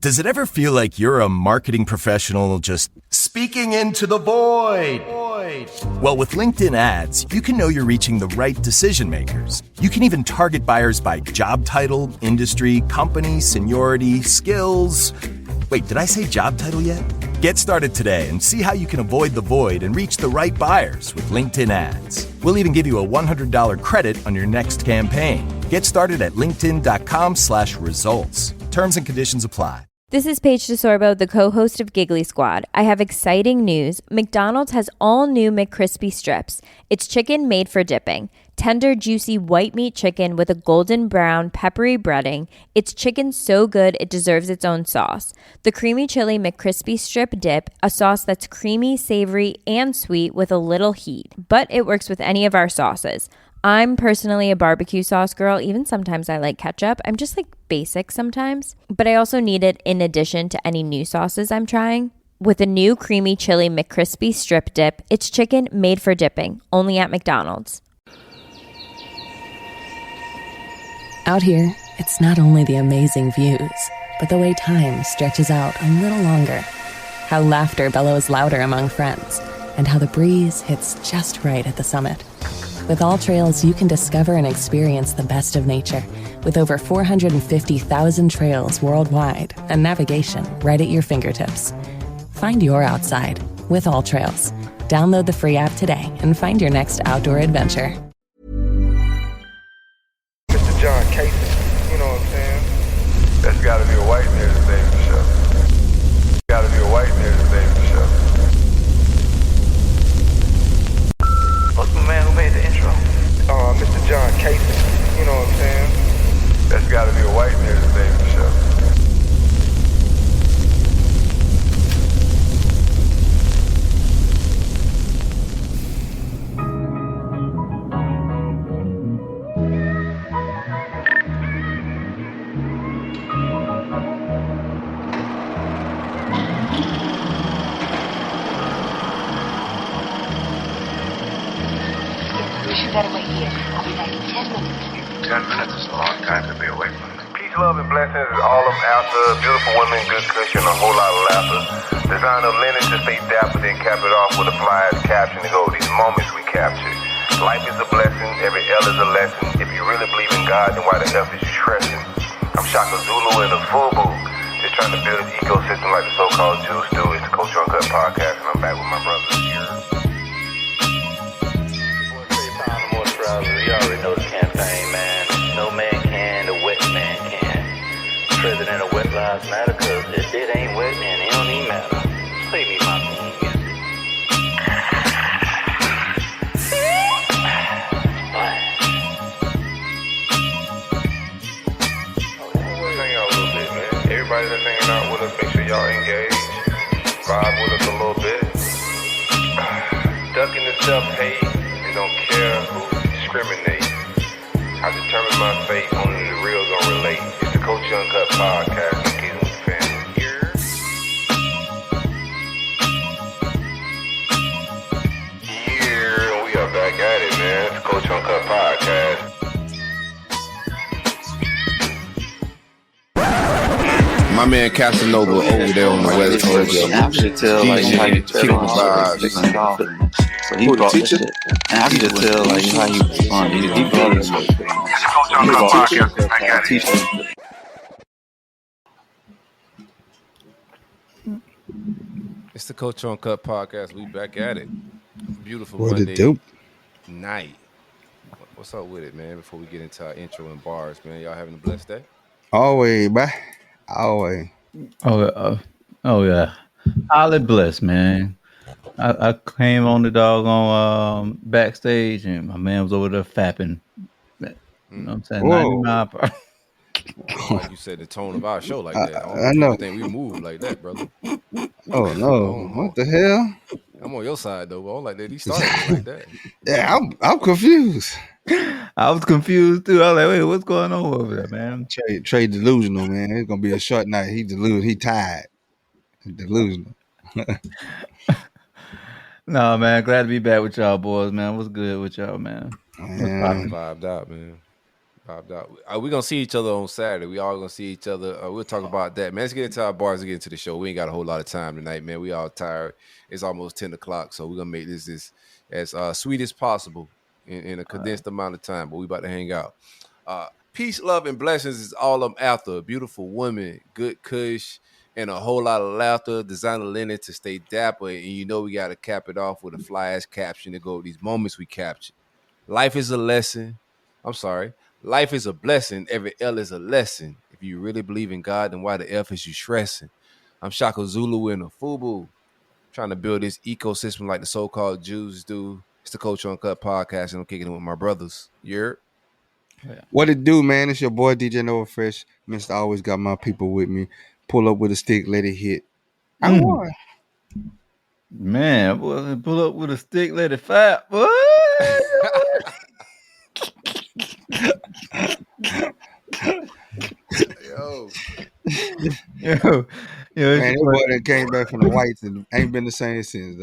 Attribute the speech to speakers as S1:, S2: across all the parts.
S1: Does it ever feel like you're a marketing professional just speaking into the void? Well, with LinkedIn ads, you can know you're reaching the right decision makers. You can even target buyers by job title, industry, company, seniority, skills. Wait, did I say job title yet? Get started today and see how you can avoid the void and reach the right buyers with LinkedIn ads. We'll even give you a $100 credit on your next campaign. Get started at linkedin.com/results. Terms and conditions apply.
S2: This is Paige DeSorbo, the co-host of Giggly Squad. I have exciting news. McDonald's has all new McCrispy strips. It's chicken made for dipping. Tender, juicy white meat chicken with a golden brown, peppery breading. It's chicken so good it deserves its own sauce. The creamy chili McCrispy strip dip, a sauce that's creamy, savory, and sweet with a little heat. But it works with any of our sauces. I'm personally a barbecue sauce girl. Even sometimes I like ketchup. I'm just like basic sometimes. But I also need it in addition to any new sauces I'm trying. With a new creamy chili McCrispy strip dip, it's chicken made for dipping, only at McDonald's.
S3: Out here, it's not only the amazing views, but the way time stretches out a little longer. How laughter bellows louder among friends, and how the breeze hits just right at the summit. With All Trails, you can discover and experience the best of nature with over 450,000 trails worldwide and navigation right at your fingertips. Find your outside with All Trails. Download the free app today and find your next outdoor adventure.
S4: Mr. John Casey, you know what I'm saying? That's gotta be a white man to name the show. Gotta be a white man to name the show. What's the man who made the intro? Mr. John Casey, you know what I'm saying? That's gotta be a white man to name the show.
S5: Better wait here. I'll be back in 10 minutes.
S4: 10 minutes is a long time to be away from it. Peace, love, and blessings is all I'm after. Beautiful women, good cushion, a whole lot of laughter. Designer linen to stay dapper, then cap it off with a fly-ass caption to go. These moments we capture. Life is a blessing, every L is a lesson. If you really believe in God, then why the F is you stressing? I'm Shaka Zulu in the full booth. Just trying to build an ecosystem like the so-called Jews do. It's the Culture Uncut podcast, and I'm back with my brothers here.
S6: You already know the campaign, man. No man can, the wet man can. President of Wet Lives Matter, cause if it ain't wet, then it don't even matter. Play me my theme music.
S4: Hang out a little bit, man. Everybody that's hanging out with us, make sure y'all engage. Vibe with us a little bit. Ducking the self-hate and don't care who discriminate. I determine my fate, only the real gonna relate. It's the Culture Uncut podcast. I'm getting with the family here. Yeah, we are back at it, man. It's the Culture Uncut podcast.
S7: My man Casanova over there on the West Coast.
S6: I should tell like how you
S7: kicking the vibes.
S6: So he brought this shit. And I can just tell like how you respond. He brought this shit.
S7: It's the Culture Uncut podcast. We back at it. Beautiful
S8: What
S7: Monday
S8: it do?
S7: night. What's up with it, man? Before we get into our intro and bars, man, y'all having a blessed day?
S8: Always, bye. Always.
S9: Oh yeah. Solid bless, man. I came on the doggone backstage and my man was over there fapping. You know what I'm saying?
S8: Whoa.
S9: 90 mile per
S7: Like you said, the tone of our show like that.
S8: I know.
S7: I think we move like that, brother.
S8: Oh no! What the hell?
S7: I'm on your side though, but I don't like that he started like that.
S8: Yeah, I'm confused.
S9: I was confused too. I was like, wait, what's going on over there, man?
S8: Trey delusional, man. It's gonna be a short night. He delusional. He tired. Delusional.
S9: No, man, glad to be back with y'all boys, man. What's good with y'all, man?
S8: Man.
S7: Vibed out, man. Popped out. We're gonna see each other on Saturday. We all gonna see each other. We'll talk about that, man. Let's get into our bars and get into the show. We ain't got a whole lot of time tonight, man. We all tired. It's almost 10 o'clock, so we're gonna make this as sweet as possible in a condensed amount of time. But we about to hang out. Peace, love, and blessings is all I'm after. A beautiful woman, good kush, and a whole lot of laughter. Designer linen to stay dapper, and you know we gotta cap it off with a fly ass caption to go with these moments we capture. Life is a lesson. I'm sorry. Life is a blessing. Every L is a lesson. If you really believe in God, then why the F is you stressing? I'm Shaka Zulu in a FUBU, trying to build this ecosystem like the so-called Jews do. It's the Culture Uncut podcast, and I'm kicking it with my brothers. You're
S8: What it do, man? It's your boy DJ Nova Fresh. Mr. Always got my people with me. Pull up with a stick, let it hit. I won.
S9: Man, boy, pull up with a stick, let it fat. Boy.
S7: yo.
S9: Yo,
S8: Man, that boy that came back from the whites and ain't been the same since.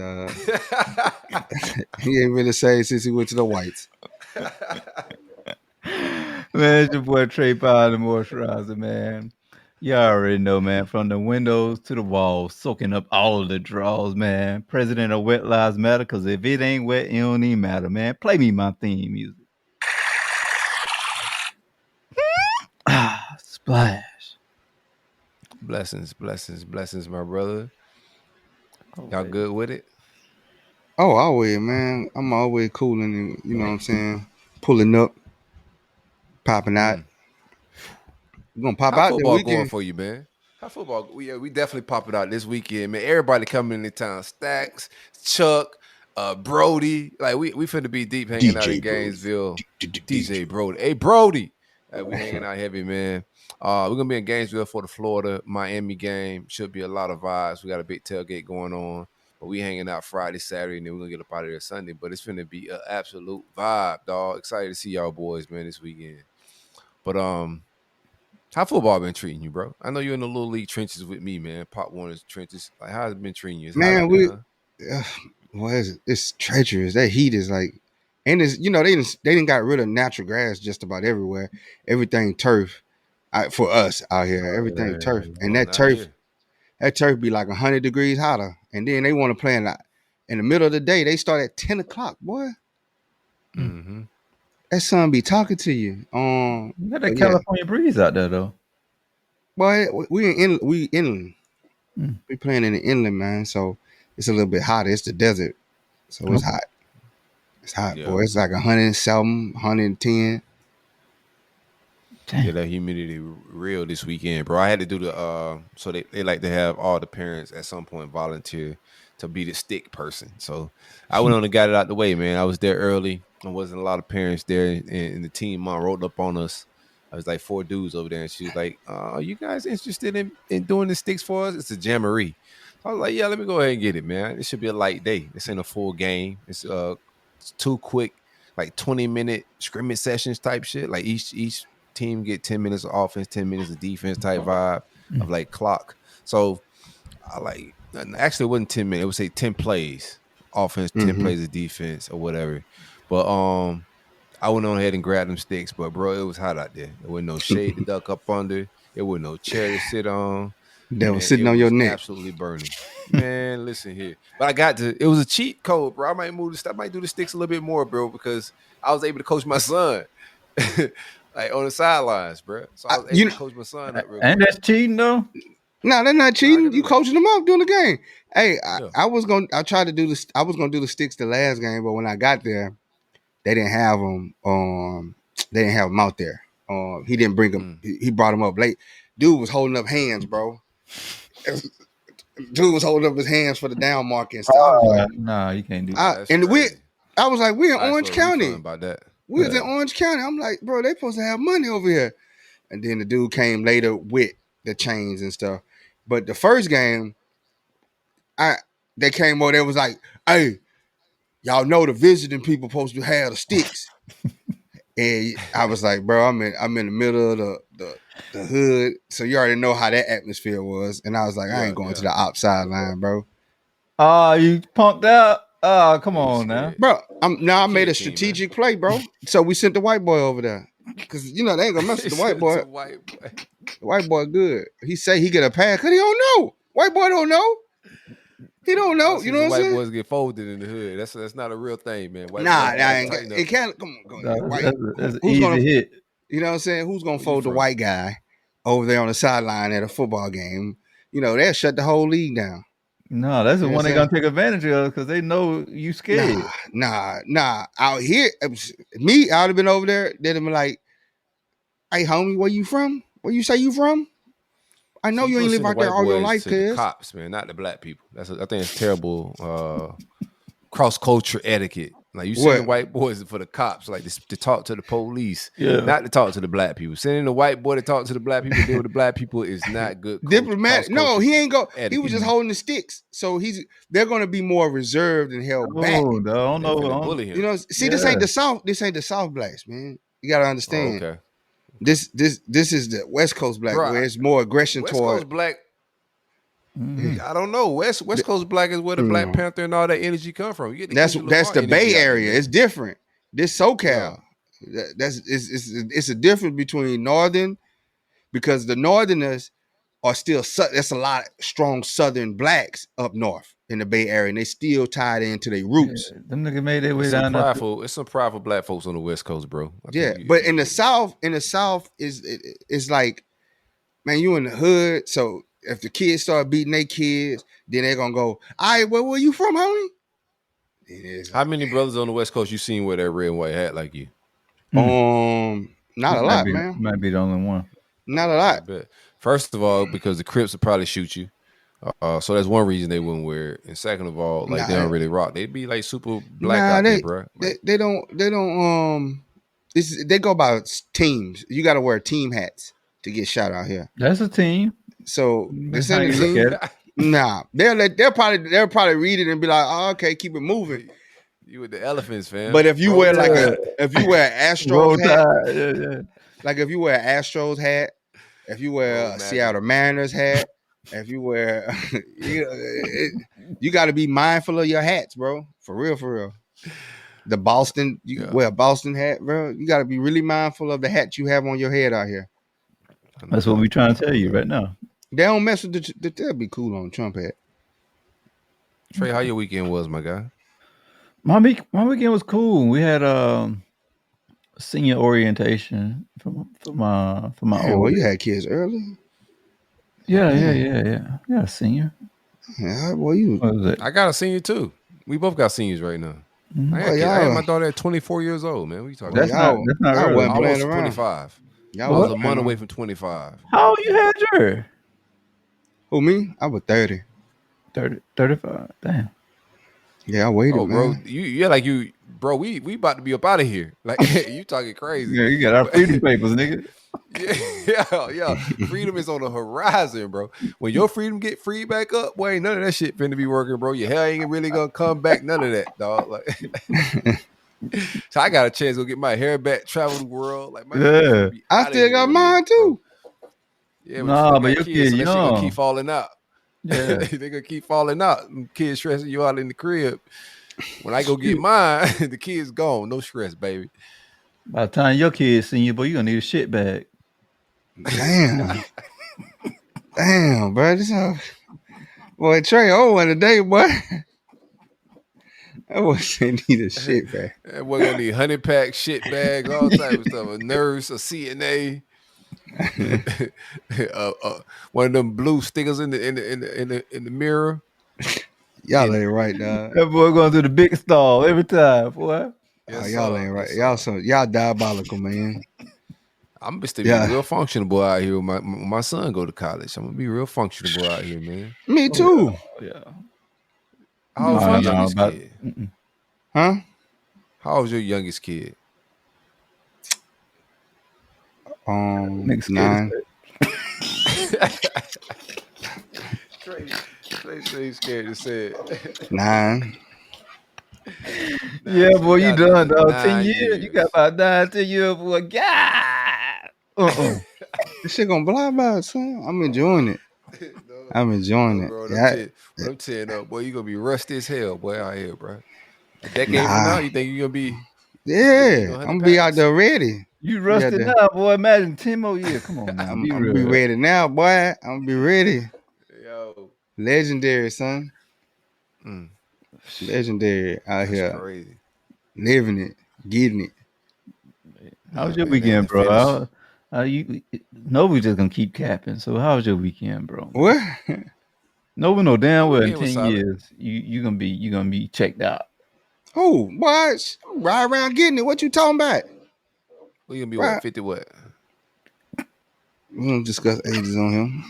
S8: He ain't been the same since he went to the whites.
S9: Man, it's your boy Trey Powell, the moisturizer, man. You already know, man. From the windows to the walls, soaking up all of the draws, man. President of Wet Lives Matter, because if it ain't wet, it don't even matter, man. Play me my theme music. Splash.
S7: Blessings, my brother. Y'all good with it?
S8: Oh, always, man. I'm always cooling and, you know what I'm saying, pulling up, popping out. We're going to pop
S7: How
S8: out the
S7: football
S8: weekend.
S7: going for you, man? How football? We definitely pop it out this weekend, man. Everybody coming into town. Stacks, Chuck, Brody. Like, we finna be deep hanging out in Gainesville. DJ Brody. Hey, Brody. We hanging out heavy, man. We're going to be in Gainesville for the Florida-Miami game. Should be a lot of vibes. We got a big tailgate going on. But we hanging out Friday, Saturday, and then we're going to get up out of there Sunday. But it's finna be an absolute vibe, dog. Excited to see y'all boys, man, this weekend. But, how football been treating you, bro? I know you're in the little league trenches with me, man. Pop Warner's trenches. Like, how's it been treating you?
S8: Man, it's treacherous. That heat is like, and it's, you know, they didn't got rid of natural grass just about everywhere. Everything turf for us out here. Everything turf, and that turf be like 100 degrees hotter. And then they want to play in the middle of the day. They start at 10 o'clock, boy.
S7: Mm-hmm.
S8: That sun be talking to you.
S9: You got that California breeze out there, though.
S8: Boy, we inland. We playing in the inland, man. So it's a little bit hotter. It's the desert, so it's hot. It's hot, boy. It's like 107, 110.
S9: Damn.
S7: Yeah, that humidity real this weekend, bro. I had to do the so they like to have all the parents at some point volunteer to be the stick person. So I went on and got it out the way, man. I was there early. There wasn't a lot of parents there, and the team mom rolled up on us. I was like 4 dudes over there, and she was like, "Are you guys interested in doing the sticks for us?" It's a jamboree. I was like, "Yeah, let me go ahead and get it, man. It should be a light day. This ain't a full game. It's 2 quick, like 20-minute scrimmage sessions type shit. Like each team get 10 minutes of offense, 10 minutes of defense type vibe of like clock. So I like, actually it wasn't 10 minutes. It would say 10 plays, offense, 10 plays of defense or whatever. But I went on ahead and grabbed them sticks, but bro, it was hot out there. There wasn't no shade to duck up under. There wasn't no chair to sit on.
S8: That was sitting on your neck.
S7: Absolutely burning. Man, listen here. But it was a cheat code, bro. I might do the sticks a little bit more, bro, because I was able to coach my son. Like on the sidelines, bro. So I was able to coach my son up real quick.
S9: And that's cheating, though?
S8: No, they're not cheating. You coaching them up during the game. Hey, I was gonna do the sticks the last game, but when I got there, they didn't have them. They didn't have them out there. He didn't bring them. He brought them up late. Dude was holding up hands, bro. Dude was holding up his hands for the down mark and stuff.
S9: Nah, you can't do that.
S8: I was like, we're in Orange County.
S7: About that.
S8: We was in Orange County. I'm like, bro, they supposed to have money over here. And then the dude came later with the chains and stuff. But the first game, they came over there was like, hey, y'all know the visiting people supposed to have the sticks. And I was like, bro, I'm in the middle of the hood. So you already know how that atmosphere was. And I was like, I ain't going to the outside line, bro.
S9: You punked out? Come on now.
S8: Bro, I made a strategic play, bro. So we sent the white boy over there. Because you know they ain't gonna mess with the white boy.
S7: It's a white boy.
S8: The white boy good. He say he get a pass because he don't know. White boy don't know. He don't know. You know what I'm
S7: white
S8: saying?
S7: boys get folded in the hood. That's not a real thing, man. White
S8: Nah,
S7: boys
S8: nah,
S7: tighten up.
S8: it can't. Come on. White,
S9: That's an
S8: who's
S9: easy
S8: gonna
S9: hit.
S8: You know what I'm saying? Who's gonna
S7: Where you
S8: fold the
S7: from?
S8: white guy over there on the sideline at a football game? You know, they'll shut the whole league down.
S9: No, that's the
S8: You know
S9: one
S8: what
S9: they're
S8: I'm
S9: gonna take advantage of because they know you scared.
S8: Nah. Out here, me, I'd have been over there. They'd have been like, "Hey, homie, where you from? Where you say you from? I know you ain't live out there all your life,
S7: to the
S8: cuz."
S7: cops, man, not the black people. I think it's terrible cross culture etiquette. Like you send the white boys for the cops, like to talk to the police, not to talk to the black people. Sending the white boy to talk to the black people, deal with the black people is not good.
S8: Diplomatic. No, he ain't go.
S7: etiquette.
S8: He was just holding the sticks. So they're gonna be more reserved and held back.
S9: Oh, no, I don't know.
S7: Bully him.
S8: You know, see, this ain't the South. This ain't the South blacks, man. You gotta understand.
S7: Oh, okay.
S8: This is the West Coast black, where it's more aggression
S7: West
S8: toward
S7: Coast black. I don't know. West Coast black is where the Black Panther and all that energy come from. You get
S8: that's the Bay Area. It's different. This SoCal. It's a difference between Northern, because the Northerners are still that's a lot of strong Southern blacks up north in the Bay Area, and they still tied into their roots.
S9: Yeah, them niggas made their way
S7: It's
S9: down there.
S7: It's some prideful black folks on the West Coast, bro.
S8: But in the South is like, man, you in the hood. So if the kids start beating their kids, then they're gonna go, all right, where you from, homie?
S7: How many brothers on the West Coast you seen wear that red and white hat like you?
S8: Not a lot, man.
S9: Might be the only one.
S8: Not a lot.
S7: But first of all, because the Crips would probably shoot you. So that's one reason they wouldn't wear it. And second of all, like they don't really rock. They'd be like super black out there, bro.
S8: They don't they go by teams. You gotta wear team hats to get shot out here.
S9: That's a team.
S8: So
S9: That's how you look at it.
S8: Nah, they'll probably read it and be like, oh, okay, keep it moving.
S7: You with the elephants, fam.
S8: But if you wear if you wear Astros hat, like if you wear Astros hat, if you wear a Seattle Mariners hat, if you wear, you got to be mindful of your hats, bro. For real. The Boston, wear a Boston hat, bro. You got to be really mindful of the hat you have on your head out here.
S9: That's what we're trying to tell you right now.
S8: They don't mess with they'll be cool on Trump hat.
S7: Trey, how your weekend was, my guy?
S9: My weekend was cool. We had senior orientation for my
S8: Well, you had kids early.
S9: Yeah, senior.
S8: Yeah, well, you.
S9: What was it?
S7: I got a senior too. We both got seniors right now.
S9: Mm-hmm.
S7: I had my daughter at 24 years old, man. What you talking
S9: That's
S7: about?
S9: not
S8: I
S9: early.
S8: wasn't playing
S7: Almost
S8: around.
S7: 25. I
S8: Y'all
S7: was a month away from 25.
S9: How old you had her?
S8: Who, me? I was 30.
S9: 35. Damn.
S8: Yeah, I waited,
S7: Oh, bro,
S8: man.
S7: bro. We about to be up out of here. Like you talking crazy?
S9: Yeah, you got our freedom papers, nigga.
S7: Yeah. Freedom is on the horizon, bro. When your freedom get freed back up, boy, ain't none of that shit finna be working, bro. Your hair ain't really gonna come back. None of that, dog. Like, so I got a chance to go get my hair back, travel the world. Like,
S8: I still got mine too.
S7: Yeah,
S9: but your kids,
S7: so that shit
S9: young.
S7: gonna keep falling out.
S9: Yeah.
S7: They gonna keep falling out. Kids stressing you out in the crib. When I go get mine, the kids gone. No stress, baby.
S9: By the time your kids see you, boy, you gonna need a shit bag.
S8: Damn. Damn, bro. Boy, Trey old one today, boy. I was need a shit bag.
S7: And we're gonna need 100-pack shit bags, all type of stuff. A nurse, a CNA, one of them blue stickers in the mirror.
S8: Y'all ain't right, dog.
S9: That boy going through the big stall every time, boy.
S8: Yes, y'all ain't right. Y'all diabolical, man.
S7: I'm gonna still be real functional out here when my son go to college. I'm gonna be real functional out here, man.
S8: Me too.
S9: Yeah.
S7: How old's your youngest kid?
S8: Huh?
S7: How old's your youngest kid?
S8: 9.
S7: Trey's scared to say it.
S8: 9.
S9: Yeah, boy, you done, dog. 10
S7: 9
S9: years.
S7: years.
S9: You got about 9, 10 years, boy. God.
S8: This shit gonna fly by, son. I'm enjoying it. I'm enjoying it.
S7: Bro,
S8: Yeah.
S7: I'm tearing up, boy. You gonna be rusty as hell, boy, out here, bro. A decade from now, you think you gonna be?
S8: Yeah,
S7: 100
S8: I'm gonna be out
S7: packs?
S8: there ready.
S9: You rusted
S8: to-
S9: now, boy. Imagine 10 more years. Come on, now.
S8: I'm
S9: Be
S8: gonna be
S9: real.
S8: ready now, boy. I'm gonna be ready.
S7: Yo,
S8: Legendary, son.
S7: Mm.
S8: Legendary out
S7: that's
S8: here,
S7: crazy.
S8: living it, getting it.
S9: How was
S7: Yeah,
S9: your
S7: man, they had
S9: weekend,
S7: to
S9: bro?
S7: finish.
S9: You Nova just gonna keep capping. So how was your weekend, bro?
S8: What?
S9: Nova know damn
S7: My
S9: well in
S7: weekend was
S9: 10
S7: solid.
S9: years you gonna be checked out.
S8: Oh, boy, ride around getting it. What you talking about?
S7: We gonna be
S8: Right.
S7: what 50 what?
S8: We don't discuss ages on him.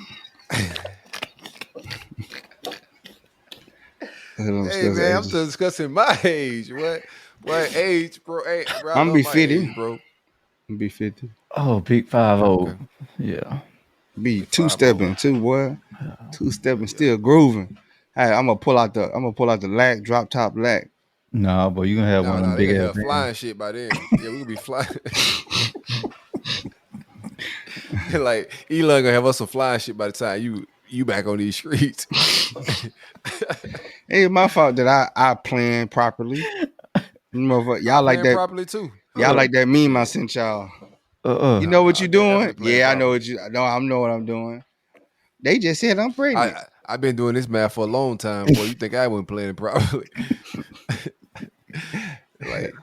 S7: Hey man, I'm still discussing my age. What age, bro? Hey, bro, I
S8: I'm
S7: love
S8: be
S7: my
S8: 50.
S7: age, bro.
S8: I'm be 50.
S9: Oh, big 5-0.
S7: Okay.
S9: Yeah.
S8: Be
S7: Big
S8: 2-stepping too, boy. 2-stepping, still grooving. Hey, I'm gonna pull out the lack, drop top lack.
S9: No, but you gonna have one of them
S7: They
S9: big
S7: gonna
S9: ass
S7: have flying
S9: hands.
S7: shit by then. Yeah, we gonna be flying. Like Elon gonna have us some flying shit by the time you back on these streets.
S8: Hey, it's my fault that I planned properly. Y'all like
S7: Playing
S8: that?
S7: properly too.
S8: Y'all like that meme I sent y'all? You know what
S7: I
S8: you doing?
S7: definitely playing
S8: Yeah, I know
S7: properly.
S8: what you. No, I know what I'm doing. They just said I'm pregnant.
S7: I've been doing this math for a long time, boy. You think I wasn't playing properly? Like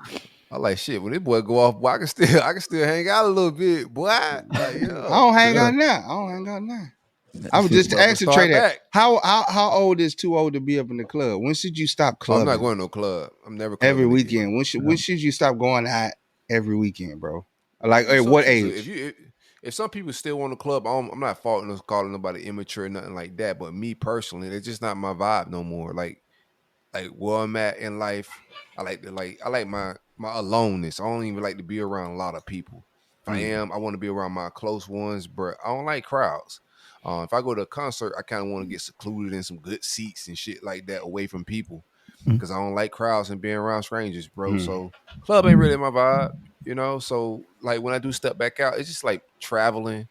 S7: I like shit. When this boy go off, boy, I can still hang out a little bit, boy. Like,
S8: I don't hang out now. I was just asking
S7: start
S8: Trey that.
S7: back.
S8: How old is too old to be up in the club? When should you stop
S7: I'm
S8: clubbing?
S7: not going to no club. I'm never
S8: every
S7: clubbing
S8: weekend.
S7: again.
S8: When should you stop going out every weekend, bro? Like at
S7: Some
S8: what
S7: people-
S8: age?
S7: If some people still want to club, I'm not faulting us, calling nobody immature or nothing like that. But me personally, it's just not my vibe no more. Like where I'm at in life, I like my aloneness. I don't even like to be around a lot of people. If I want to be around my close ones, but I don't like crowds. If I go to a concert, I kind of want to get secluded in some good seats and shit like that, away from people, because I don't like crowds and being around strangers, bro. So club ain't really my vibe, you know. So like when I do step back out, it's just like traveling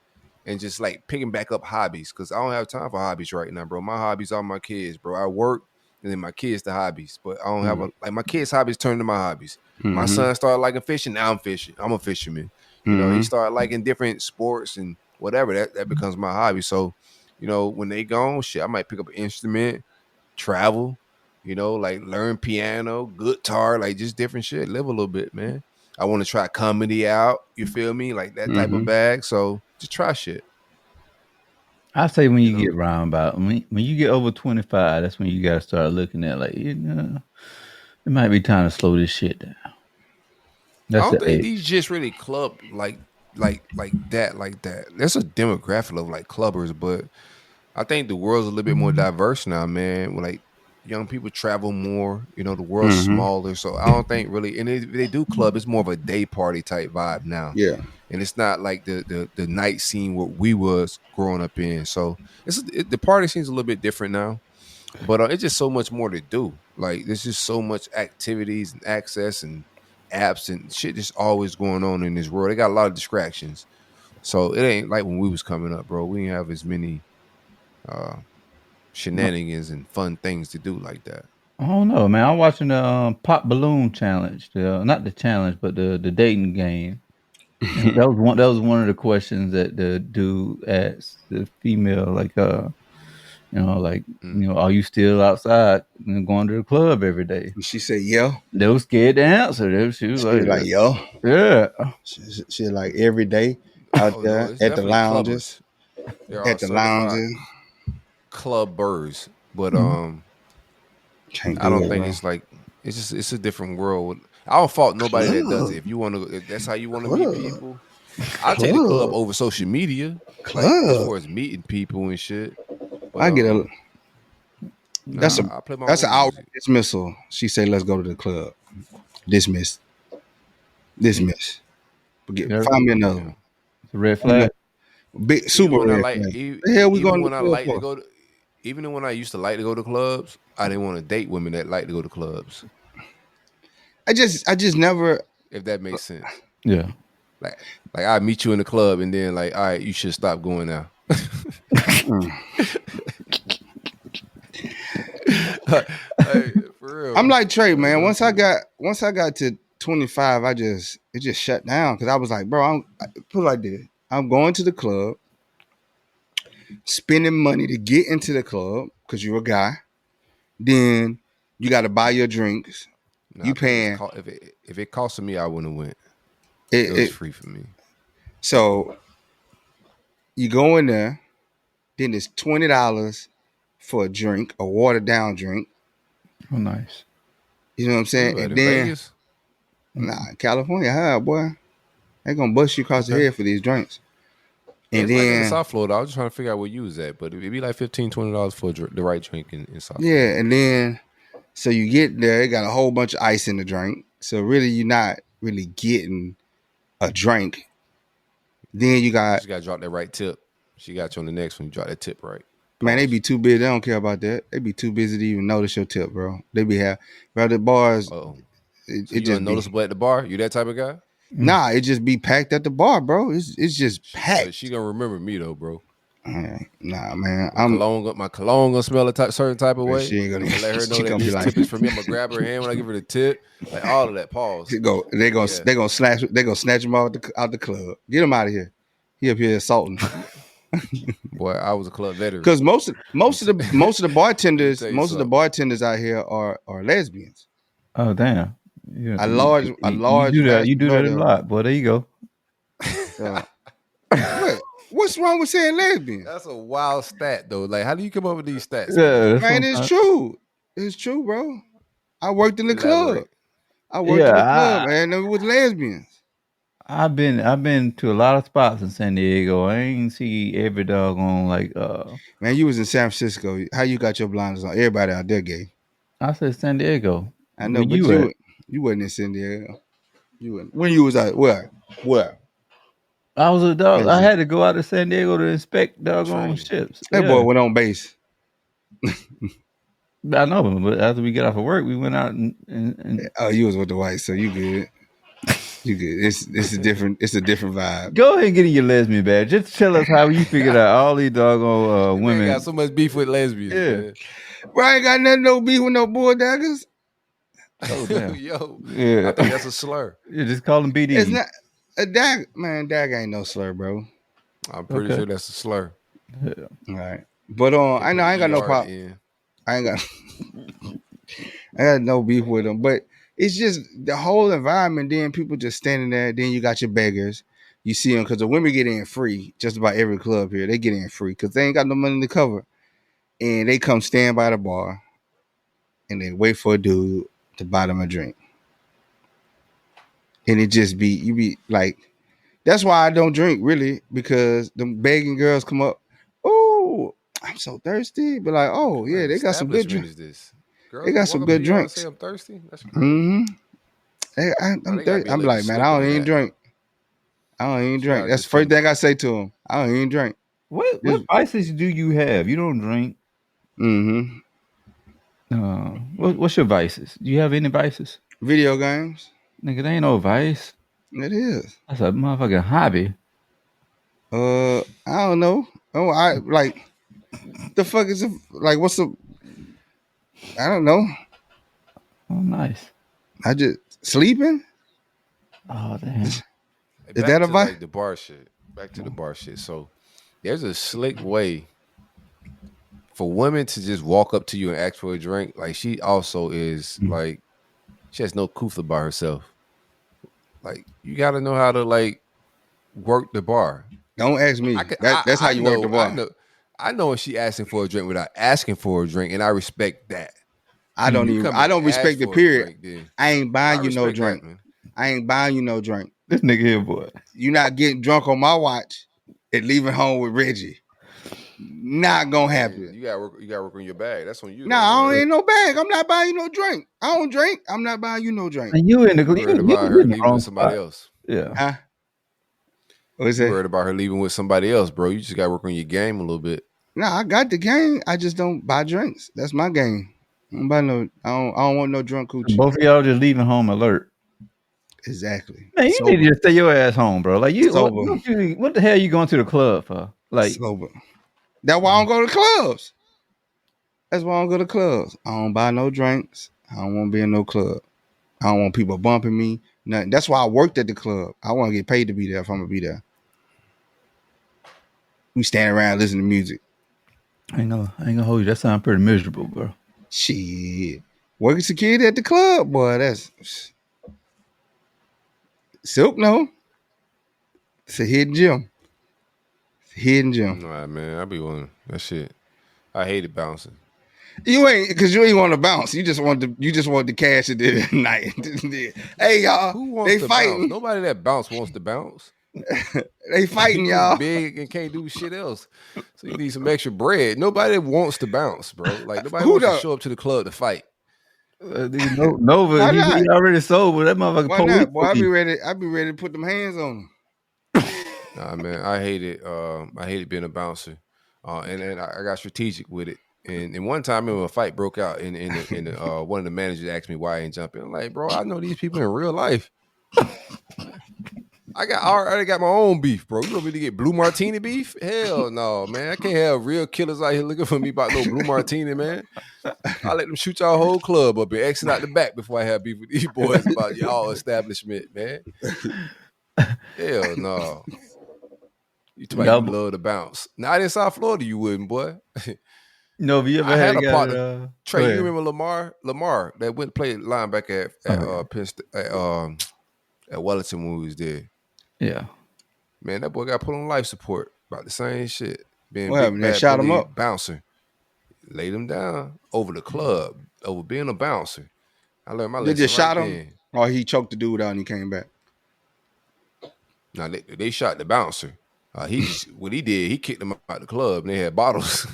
S7: and just like picking back up hobbies, because I don't have time for hobbies right now, bro. My hobbies are my kids, bro. I work and then my kids the hobbies, but I don't have my kids' hobbies turn to my hobbies. My son started liking fishing. Now I'm fishing. I'm a fisherman. You know, he started liking different sports and whatever. That becomes my hobby. So, you know, when they gone, shit, I might pick up an instrument, travel, you know, like learn piano, guitar, like just different shit. Live a little bit, man. I want to try comedy out. You feel me? Like that type of bag. So just try shit.
S9: I say when you get round about when you get over 25, that's when you gotta start looking at like, it might be time to slow this shit down. That's
S7: I don't
S9: the
S7: think
S9: age.
S7: these just really club like that. There's a demographic of like clubbers, but I think the world's a little bit more diverse now, man. When like young people travel more, you know, the world's smaller. So I don't think really, and if they do club, it's more of a day party type vibe now.
S8: Yeah.
S7: And it's not like the night scene what we was growing up in. So the party scene's a little bit different now. But it's just so much more to do. Like there's just so much activities and access and apps and shit just always going on in this world. They got a lot of distractions. So it ain't like when we was coming up, bro. We didn't have as many shenanigans and fun things to do like that.
S9: I don't know, man. I'm watching the Pop Balloon Challenge. Not the challenge, but the dating game. that was one of the questions that the dude asked the female, like are you still outside and going to the club every day?
S8: And she said, yeah.
S9: They were scared to answer. She was like,
S8: yeah.
S9: Yeah.
S8: She like every day out there
S7: it's
S8: at the
S7: definitely
S8: lounges.
S7: clubbers. There
S8: At
S7: are
S8: the lounges.
S7: clubbers, but
S8: Can't
S7: I don't
S8: it,
S7: think
S8: bro.
S7: it's like it's a different world. I don't fault nobody that does it. If you want to, if that's how you want to meet people, I'll take the club over social media. Like as far as meeting people and shit. But,
S8: I get a.
S7: I play my
S8: That's an
S7: own
S8: outright
S7: music.
S8: dismissal. She said, "Let's go to the club." Dismiss. Find me another one.
S9: It's a red flag.
S8: Big super red flag. The hell we going to the club for?
S7: Even when I used to like to go to clubs, I didn't want to date women that like to go to clubs.
S8: I just never.
S7: If that makes sense.
S9: Yeah.
S7: Like I meet you in the club and then like, all right, you should stop going now. Hey, for real.
S8: I'm like Trey, man. Once I got to 25, it just shut down because I was like, bro, put it like this. I'm going to the club, spending money to get into the club because you're a guy. Then you got to buy your drinks.
S7: Nah,
S8: You paying.
S7: If it costed me, I wouldn't have went. It was free for me.
S8: So you go in there, then it's $20 for a drink, a watered down drink.
S9: Oh, nice.
S8: You know what I'm saying? And then,
S7: Vegas?
S8: California high, boy. They gonna bust you across the head for these drinks. And
S7: it's
S8: then
S7: like in South Florida, I was just trying to figure out where you was at, but it'd be like $15, $20 for the right drink in South Florida.
S8: Yeah, and then so you get there, it got a whole bunch of ice in the drink. So really, you're not really getting a drink. Then you got
S7: to drop that right tip. She got you on the next one. You drop that tip right.
S8: Man, they be too busy. They don't care about that. They be too busy to even notice your tip, bro. They be bro, the bars.
S7: It just unnoticeable at the bar. You that type of guy?
S8: Nah, it just be packed at the bar, bro. It's just packed.
S7: She gonna remember me though, bro.
S8: Nah, man.
S7: My cologne gonna smell a certain type of way.
S8: She ain't gonna
S7: let her know that this tip is for me. I'm gonna grab her hand when I give her the tip. Like all of that. Pause.
S8: They gonna snatch him out the club. Get him out of here. He up here assaulting.
S7: Boy, I was a club veteran.
S8: Because most of the bartenders out here are lesbians.
S9: Oh damn!
S8: Yeah. A large.
S9: You do that a lot, boy. There you go.
S8: What's wrong with saying lesbian?
S7: That's a wild stat, though. Like, how do you come up with these stats?
S8: Yeah, man, it's true. It's true, bro. I worked in the club. Man. It was lesbians.
S9: I've been to a lot of spots in San Diego. I ain't see every doggone
S8: Man, you was in San Francisco. How you got your blinders on? Everybody out there gay.
S9: I said San Diego.
S8: I know, but you wasn't in San Diego. You wasn't. When you was out where?
S9: I was a dog. I had to go out to San Diego to inspect doggone ships.
S8: That boy went on base.
S9: I know, but after we get off of work, we went out and
S8: oh, you was with the whites, so you good. You good. It's a different vibe.
S9: Go ahead and get in your lesbian badge. Just tell us how you figured out all these doggone women.
S7: Got so much beef with lesbians.
S9: Yeah,
S7: man.
S8: Bro, I ain't got no beef with no bulldaggers.
S9: Oh damn.
S7: Yo,
S9: yeah,
S7: I think that's a slur.
S9: You just call them BD.
S8: It's not a dag. Man, dag ain't no slur, bro.
S7: I'm pretty sure that's a slur.
S9: Yeah.
S8: All right, but I know I ain't got no problem. I got no beef with them, but it's just the whole environment. Then people just standing there. Then you got your beggars. You see them because the women get in free. Just about every club here, they get in free because they ain't got no money to cover, and they come stand by the bar, and they wait for a dude to buy them a drink, and it just you be like, that's why I don't drink really, because the begging girls come up. Oh, I'm so thirsty, but like, oh yeah, they got some good drinks. They got some good drinks.
S7: Say I'm thirsty. That's
S8: I'm thirsty. I'm like, man, I don't even drink. That's the first thing I say to them. I don't even drink.
S9: What vices do you have? You don't drink.
S8: Mm-hmm.
S9: What's your vices? Do you have any vices?
S8: Video games.
S9: Nigga, that ain't no vice.
S8: It is.
S9: That's a motherfucking hobby.
S8: I don't know. Oh, I like the fuck is it? Like, what's the? I don't know.
S9: Oh, nice.
S8: I just sleeping.
S9: Oh damn.
S8: Is that a vice?
S7: Like the bar shit. Back to the bar shit. So there's a slick way for women to just walk up to you and ask for a drink. Like, she also is like, she has no kufa by herself. Like, you got to know how to like work the bar.
S8: Don't ask me. That's how you work the bar.
S7: I know when she asking for a drink without asking for a drink, and I respect that.
S8: I don't respect the period. Drink, I ain't buying you no drink. I ain't buying you no drink.
S9: This nigga here, boy.
S8: You not getting drunk on my watch and leaving home with Reggie. Not gonna happen.
S7: You gotta work on your bag. That's on you.
S8: Nah, I ain't no bag. I'm not buying you no drink. I don't drink. I'm not buying you no drink.
S9: And you in the
S7: worried about her leaving with somebody else.
S9: Yeah.
S8: Huh? What is that?
S7: Worried about her leaving with somebody else, bro. You just gotta work on your game a little bit.
S8: Nah, I got the game. I just don't buy drinks. That's my game. I don't want no drunk coochie.
S9: Both of y'all just leaving home alert.
S8: Exactly.
S9: Man, you need to stay your ass home, bro. Like, you, what the hell are you going to the club for? Like,
S8: sober. That's why I don't go to clubs. That's why I don't go to clubs. I don't buy no drinks. I don't want to be in no club. I don't want people bumping me. Nothing. That's why I worked at the club. I want to get paid to be there if I'm gonna be there. We stand around listening to music.
S9: I ain't gonna hold you. That sounds pretty miserable, bro.
S8: Shit. Working security at the club, boy. That's Silk, no. It's a hidden gem. It's a hidden gem.
S7: All right, man. I be wanting that shit. I hated bouncing.
S8: You ain't because you ain't want to bounce. You just want the cash at the end of the night. Hey y'all,
S7: Who wants
S8: they
S7: to
S8: fighting.
S7: bounce? Nobody that bounce wants to bounce.
S8: They fighting,
S7: You
S8: y'all.
S7: big and can't do shit else. So you need some extra bread. Nobody wants to bounce, bro. Like nobody
S8: Who
S7: wants
S8: the-
S7: to show up to the club to fight.
S9: Nova,
S8: Why
S9: he
S8: not?
S9: already sober. That motherfucker.
S8: Why not? Boy, I be ready to put them hands on them.
S7: Nah, man, I hated being a bouncer, and I got strategic with it. And one time, I remember a fight broke out, and one of the managers asked me why I ain't jumping. I'm like, bro, I know these people in real life. I already got my own beef, bro. You want me to get blue martini beef? Hell no, man. I can't have real killers out here looking for me about no blue martini, man. I let them shoot y'all whole club up and exit out the back before I have beef with these boys about y'all establishment, man. Hell no. You talking about you love to bounce. Now in South Florida, you wouldn't, boy.
S9: No, but you ever
S7: I
S9: had
S7: had a partner.
S9: Go
S7: Trey,
S9: ahead.
S7: you remember Lamar that went and played linebacker at Penn State, at Wellington when we was there.
S9: Yeah.
S7: Man, that boy got put on life support about the same shit. Being
S8: What
S7: big
S8: happened? They
S7: bad
S8: shot him
S7: bully
S8: up?
S7: bouncer. Laid him down over the club, over being a bouncer. I learned my lesson.
S8: They just
S7: right
S8: shot him,
S7: then.
S8: or he choked the dude out and he came back.
S7: Now they shot the bouncer. What he did, he kicked him out the club and they had bottles.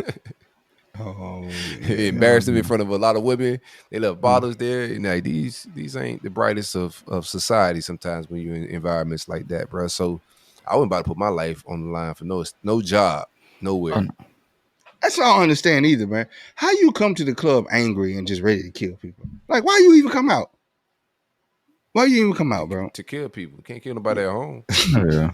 S8: Oh,
S7: He embarrassed him in front of a lot of women. They left bottles there. And like these ain't the brightest of society sometimes when you're in environments like that, bro. So I wasn't about to put my life on the line for no job, nowhere.
S8: That's what I don't understand either, man. How you come to the club angry and just ready to kill people? Like, why you even come out? Why you even come out, bro?
S7: To kill people. Can't kill nobody at home.
S9: Yeah.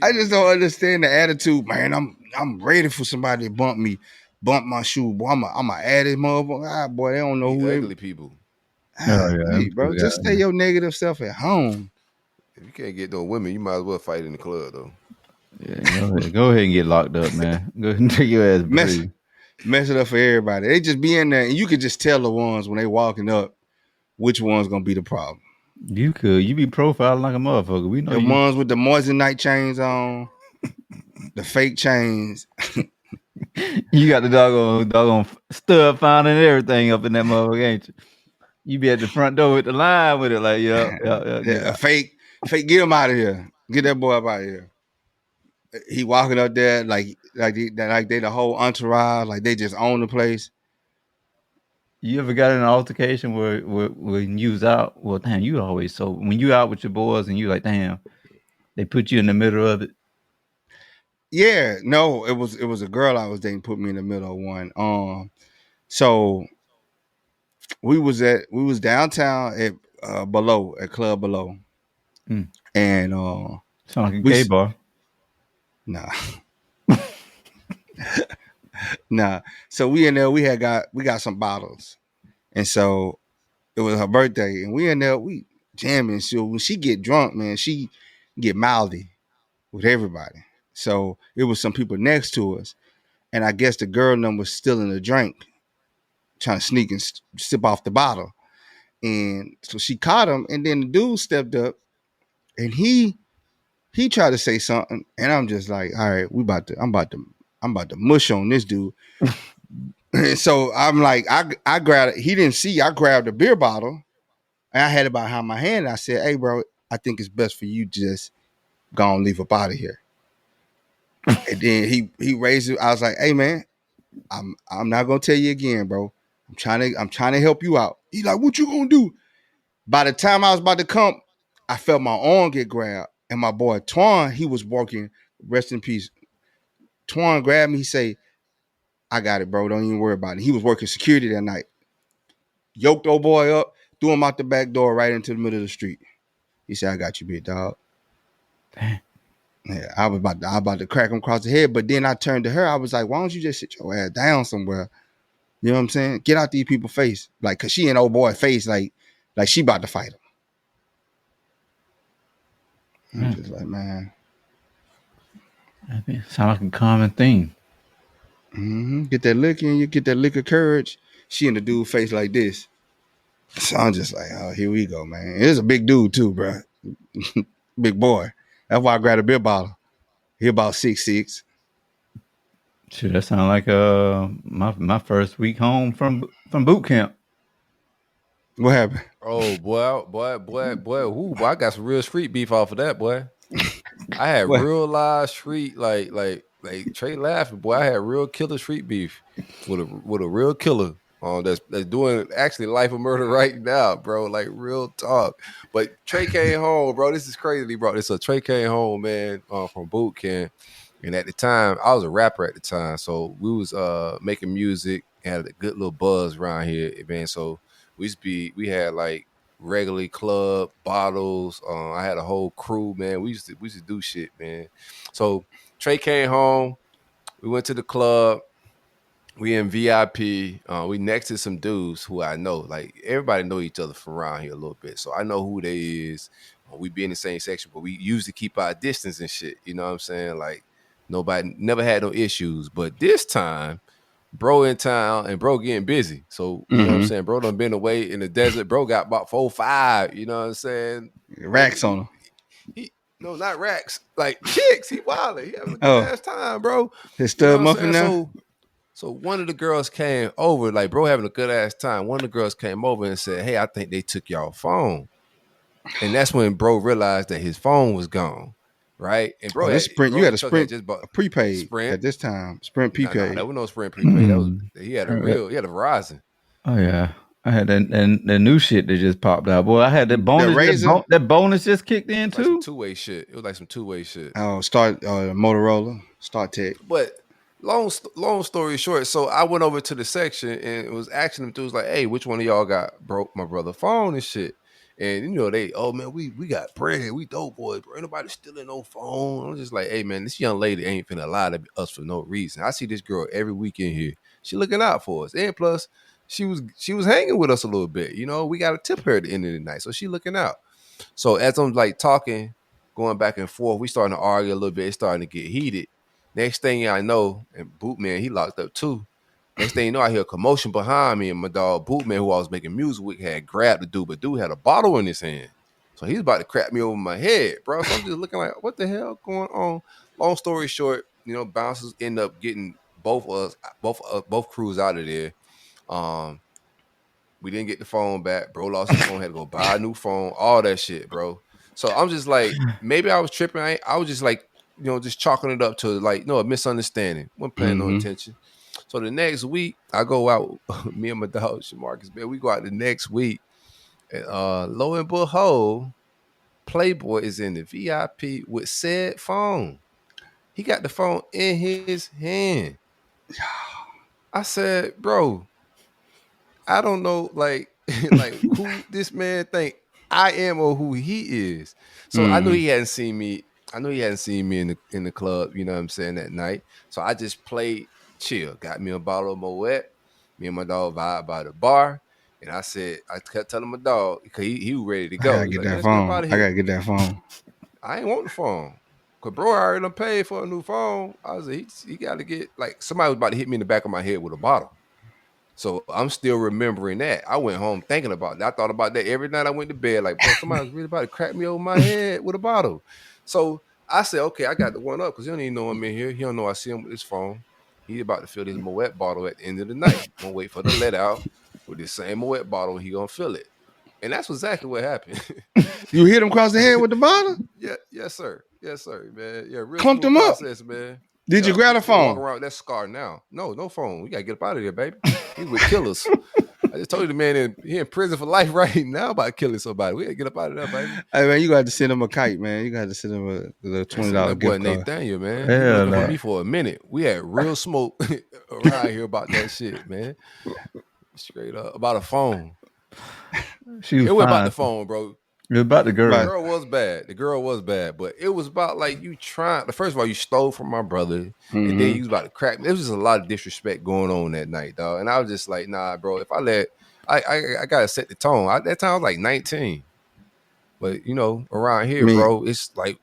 S8: I just don't understand the attitude, man. I'm ready for somebody to bump my shoe. Boy, I'm a added motherfucker. Boy, they don't know who
S7: Ugly people.
S8: Hey, bro, just stay your negative self at home.
S7: If you can't get no women, you might as well fight in the club though.
S9: Yeah, go ahead and get locked up, man. Go ahead and take your ass breathe.
S8: Mess it up for everybody. They just be in there, and you could just tell the ones when they walking up which one's gonna be the problem.
S9: You be profiling like a motherfucker. We know
S8: The ones with the Moissanite chains on, the fake chains.
S9: You got the doggone stud finding everything up in that motherfucker, ain't you? You be at the front door with the line with it, like yeah.
S8: Fake, get him out of here. Get that boy up out of here. He walking up there like they the whole entourage, like they just own the place.
S9: You ever got in an altercation where when you was out? Well, damn, you always so when you out with your boys and you like, damn, they put you in the middle of it.
S8: Yeah, no, it was a girl I was dating put me in the middle of one. So we was downtown at Club Below, and
S9: sound like a gay bar.
S8: Nah. Nah. So we in there, we got some bottles. And so it was her birthday. And we in there, we jamming. So when she get drunk, man, she get mouthy with everybody. So it was some people next to us. And I guess the girl number was still in the drink, trying to sneak and sip off the bottle. And so she caught him. And then the dude stepped up and he tried to say something. And I'm just like, all right, I'm about to mush on this dude. And so I'm like, I grabbed it. He didn't see. I grabbed a beer bottle and I had it behind my hand. And I said, hey, bro, I think it's best for you to just go and leave up out of here. And then he raised it. I was like, hey, man, I'm not gonna tell you again, bro. I'm trying to help you out. He's like, what you gonna do? By the time I was about to come, I felt my arm get grabbed. And my boy Twan, he was walking, rest in peace. Twan grabbed me. He say, I got it, bro. Don't even worry about it. He was working security that night. Yoked old boy up, threw him out the back door right into the middle of the street. He said, I got you, big dog.
S9: Damn.
S8: Yeah, I was about to crack him across the head. But then I turned to her. I was like, why don't you just sit your ass down somewhere You know what I'm saying? Get out these people's face. Like, cause she in old boy face, like she about to fight him. I'm just like, man.
S9: I mean, sound like a common thing.
S8: Get that liquor and you get that liquor courage. She in the dude face like this. So I'm just like, oh, here we go, man. It's a big dude too, bro. Big boy. That's why I grabbed a beer bottle. He about 6'6".
S9: Shit, that sound like my first week home from boot camp.
S8: What happened?
S7: Oh boy, boy, I got some real street beef off of that, boy. I had
S8: What?
S7: real live street like Trey laughing, boy. I had real killer street beef with a real killer. That's doing actually life of murder right now, bro. Like real talk. But Trey came home, bro. This is crazy, bro. So Trey came home, man, from boot camp. And at the time, I was a rapper at the time. So we was making music, had a good little buzz around here, man. So we had like regularly club bottles. I had a whole crew, man. We used to do shit, man. So Trey came home. We went to the club. We in VIP. We next to some dudes who I know. Like everybody know each other from around here a little bit, so I know who they is. We be in the same section, but we usually keep our distance and shit. You know what I'm saying? Like nobody never had no issues, but this time, bro in town and bro getting busy. So you know what I'm saying? Bro done been away in the desert. Bro got about 4 or 5. You know what I'm saying?
S8: Racks on him.
S7: No, not racks. Like chicks. He wildin'. He having a good ass time, bro.
S8: His stud muffin now.
S7: So one of the girls came over, like bro having a good ass time. One of the girls came over and said, "Hey, I think they took y'all phone." And that's when bro realized that his phone was gone, right? And bro,
S8: Sprint. You had a Sprint,
S7: just bought
S8: a prepaid
S7: Sprint
S8: at this time. Sprint prepaid.
S7: No, that was no Sprint prepaid. That was he had a Verizon.
S9: Oh yeah, I had the new shit that just popped out. Boy, I had that bonus. That bonus just kicked in too.
S7: Like two-way shit. It was like some two-way shit.
S8: Oh, Motorola, StarTech.
S7: But long story short, so I went over to the section and it was asking them dudes like, "Hey, which one of y'all got broke my brother phone and shit?" And you know oh man, we got bread, we dope boys, bro. Ain't nobody stealing no phone. I'm just like, hey man, this young lady ain't finna lie to us for no reason. I see this girl every weekend here. She looking out for us, and plus she was hanging with us a little bit. You know, we got to tip her at the end of the night, so she looking out. So as I'm like talking, going back and forth, we starting to argue a little bit. It's starting to get heated. Next thing I know, and Bootman, he locked up too. Next thing you know, I hear a commotion behind me, and my dog Bootman, who I was making music with, had grabbed the dude, but dude had a bottle in his hand. So he's about to crack me over my head, bro. So I'm just looking like, what the hell going on? Long story short, you know, bouncers end up getting both crews out of there. We didn't get the phone back. Bro lost his phone, had to go buy a new phone, all that shit, bro. So I'm just like, maybe I was tripping. I was just like, you know, just chalking it up to like, a misunderstanding. Wasn't paying no attention. So the next week, I go out, me and my dog, Shamarcus, man, we go out the next week. And lo and behold, Playboy is in the VIP with said phone. He got the phone in his hand. I said, bro, I don't know, like who this man think I am or who he is. So I knew he hadn't seen me. I knew he hadn't seen me in the club, you know what I'm saying, that night. So I just played chill. Got me a bottle of Moet. Me and my dog vibe by the bar. And I said, I kept telling my dog, because he was ready to go.
S8: I gotta get that phone. I gotta get that phone.
S7: I ain't want the phone. Because bro, I already done paid for a new phone. I was like, he got to get, like, somebody was about to hit me in the back of my head with a bottle. So I'm still remembering that. I went home thinking about that. I thought about that every night I went to bed. Like, bro, somebody was really about to crack me over my head with a bottle. So I said, okay, I got the one up because he don't even know I'm in here. He don't know I see him with his phone. He about to fill this Moet bottle at the end of the night. Gonna wait for the let out with this same Moet bottle. He gonna fill it. And that's exactly what happened.
S8: You hit him across the head with the bottle?
S7: Yeah, yes, sir. Yes, sir, man. Yeah, real
S8: clumped him up,
S7: man.
S8: Did you grab a phone?
S7: Walk around with that scar now. No phone. We gotta get up out of here, baby. He with killers. I just told you the man he in prison for life right now about killing somebody. We gotta get up out of there, baby.
S8: Hey man, you got to send him a kite, man. You got to send him a $20 gift card.
S7: Nathaniel, man. He looking for me for a minute. We had real smoke around here about that shit, man. Straight up about a phone.
S9: She was
S7: it was about the phone, bro.
S9: You're about the girl.
S7: The girl was bad. The girl was bad, but it was about like you trying. First of all, you stole from my brother, and then you was about to crack. There was just a lot of disrespect going on that night, dog. And I was just like, nah, bro. If I let, I gotta set the tone. That time I was like 19, but you know, around here, bro, it's like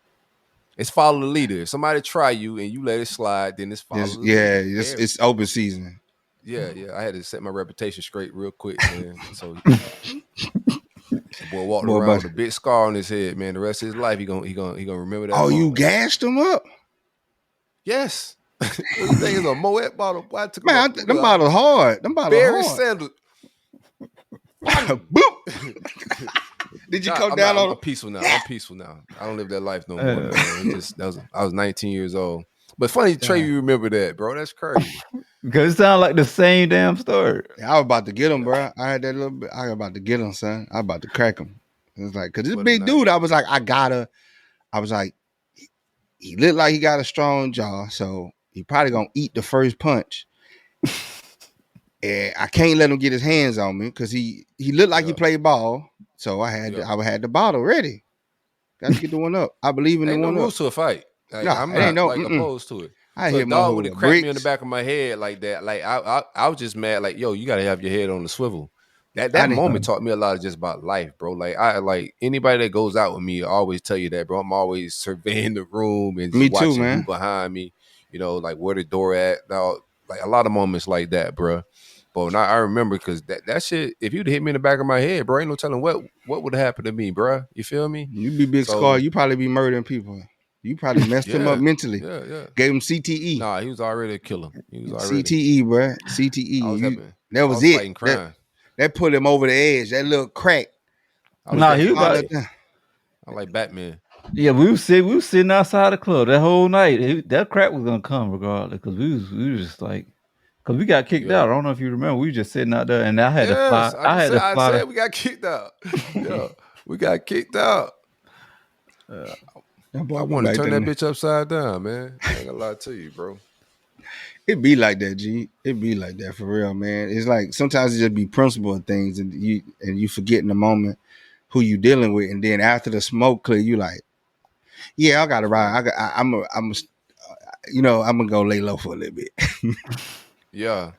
S7: it's follow the leader. If somebody try you and you let it slide, then it's follow. The leader.
S8: It's open season.
S7: Yeah. I had to set my reputation straight real quick, man. So. Boy walked around with a big scar on his head, man. The rest of his life, he gonna remember that.
S8: Oh, you gassed him up?
S7: Yes. What you think is a Moet bottle? Boy,
S8: man, them bottles hard. Them bottles
S7: Barry
S8: hard.
S7: Sanders.
S8: Boop. Did you come down on?
S7: I'm peaceful now. I'm peaceful now. I don't live that life no more. Man. I was 19 years old. But funny, Trey, you remember that, bro? That's crazy.
S9: Because it sounds like the same damn story.
S8: Yeah, I was about to get him, bro. I had that little bit. I was about to get him, son. I was about to crack him. It was like, because this big dude, I was like, he looked like he got a strong jaw, so he probably gonna eat the first punch. And I can't let him get his hands on me because he looked like he played ball. So I had the bottle ready. Got to get the one up. I believe in the one up.
S7: Rules to a fight. Like,
S8: no,
S7: I'm not opposed to it.
S8: I
S7: so
S8: hit
S7: dog would have cracked me in the back of my head like that. Like I was just mad. Like, yo, you gotta have your head on the swivel. That moment taught me a lot of just about life, bro. Like I like anybody that goes out with me, I always tell you that, bro. I'm always surveying the room and
S8: me
S7: watching
S8: too, man.
S7: who behind me. You know, like where the door at. Now, like a lot of moments like that, bro. But now I remember because that shit. If you'd hit me in the back of my head, bro, ain't no telling what would have happened to me, bro. You feel me?
S8: You be big scar. You probably be murdering people. You probably messed him up mentally.
S7: Yeah.
S8: Gave him CTE.
S7: Nah, he was already a killer. He was already
S8: CTE, bro. CTE. That was it. That put him over the edge. That little crack.
S9: Nah, he was like,
S7: I like Batman.
S9: Yeah, we was sitting outside the club that whole night. That crack was gonna come regardless because we was just like, because we got kicked out. I don't know if you remember. We were just sitting out there, and I had to fly.
S7: I said we got kicked out. Yeah, we got kicked out. I want to turn that bitch upside down, man. I ain't gonna lie to you, bro.
S8: It be like that, G. It be like that for real, man. It's like sometimes it just be principle of things, and you forget in the moment who you dealing with, and then after the smoke clear, you like, yeah, I got to ride. I'm gonna go lay low for a little bit.
S7: Yeah.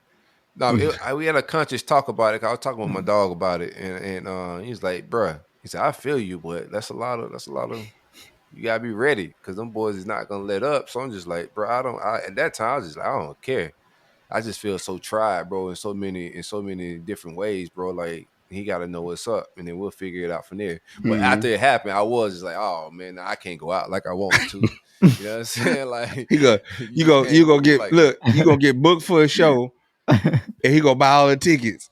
S7: No, we had a conscious talk about it. I was talking with my dog about it, and he's like, bruh, he said, I feel you, but that's a lot of you gotta be ready because them boys is not gonna let up. So I'm just like, bro, at that time I was just like, I don't care. I just feel so tried, bro, in so many different ways, bro. Like he gotta know what's up, and then we'll figure it out from there. But after it happened, I was just like, oh man, I can't go out like I want to. You know what I'm saying? Like
S8: you gonna get booked for a show, and he gonna buy all the tickets.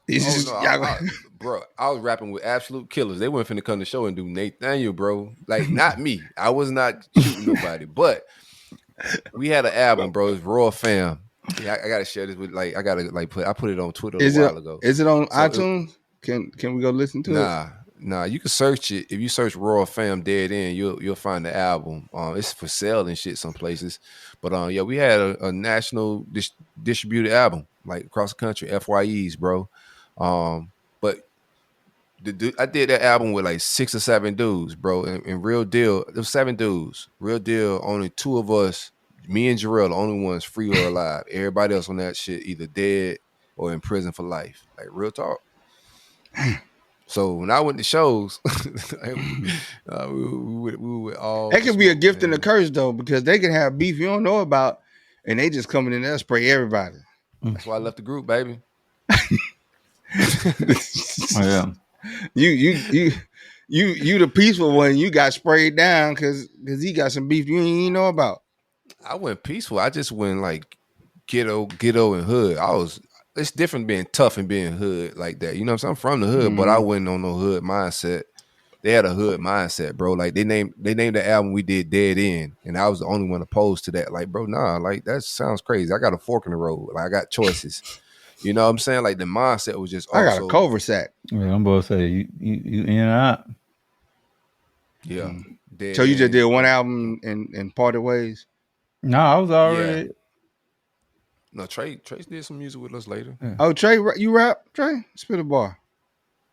S7: Bro, I was rapping with absolute killers. They weren't finna come to the show and do Nathaniel, bro. Like, not me. I was not shooting nobody. But we had an album, bro. It's Raw Fam. Yeah, I gotta share this with I put it on Twitter a while ago.
S8: Is it on iTunes? Can we go listen to it?
S7: Nah. You can search it. If you search Raw Fam Dead End, you'll find the album. It's for sale and shit some places. But yeah, we had a national distributed album, like across the country, FYEs, bro. But I did that album with like 6 or 7 dudes, bro. And Real Deal, there was 7 dudes. Real Deal, only 2 of us, me and Jarrell, the only ones free or alive. Everybody else on that shit either dead or in prison for life. Like real talk. So when I went to shows, we were all.
S8: That could be a gift and a curse though, because they can have beef you don't know about, and they just coming in there spray everybody.
S7: That's why I left the group, baby.
S9: Oh yeah.
S8: You the peaceful one. You got sprayed down because he got some beef you ain't know about.
S7: I went peaceful. I just went like ghetto and hood. It's different being tough and being hood like that. You know what I'm saying? I'm from the hood, but I wasn't on no hood mindset. They had a hood mindset, bro. Like they named the album we did Dead End, and I was the only one opposed to that. Like, bro, nah, like that sounds crazy. I got a fork in the road. Like I got choices. You know what I'm saying? Like the mindset was just.
S8: I got a cul-de-sac.
S9: Yeah, I'm about to say you in and out.
S7: Yeah.
S8: So you just did one album and parted ways?
S9: No, I was already.
S7: Yeah. No, Trace did some music with us later.
S8: Yeah. Oh, Trey, you rap? Trey, spit a bar.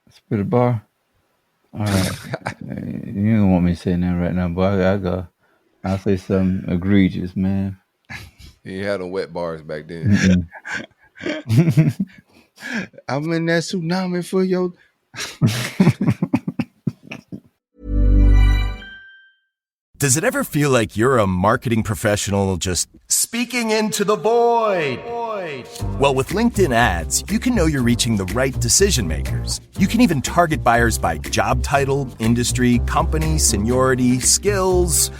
S9: Spit a bar. All right. You don't want me saying that right now, boy. I'll say something egregious, man.
S7: He had them wet bars back then.
S8: I'm in that tsunami for your.
S1: Does it ever feel like you're a marketing professional just speaking into the void? Well, with LinkedIn ads, you can know you're reaching the right decision makers. You can even target buyers by job title, industry, company, seniority, skills.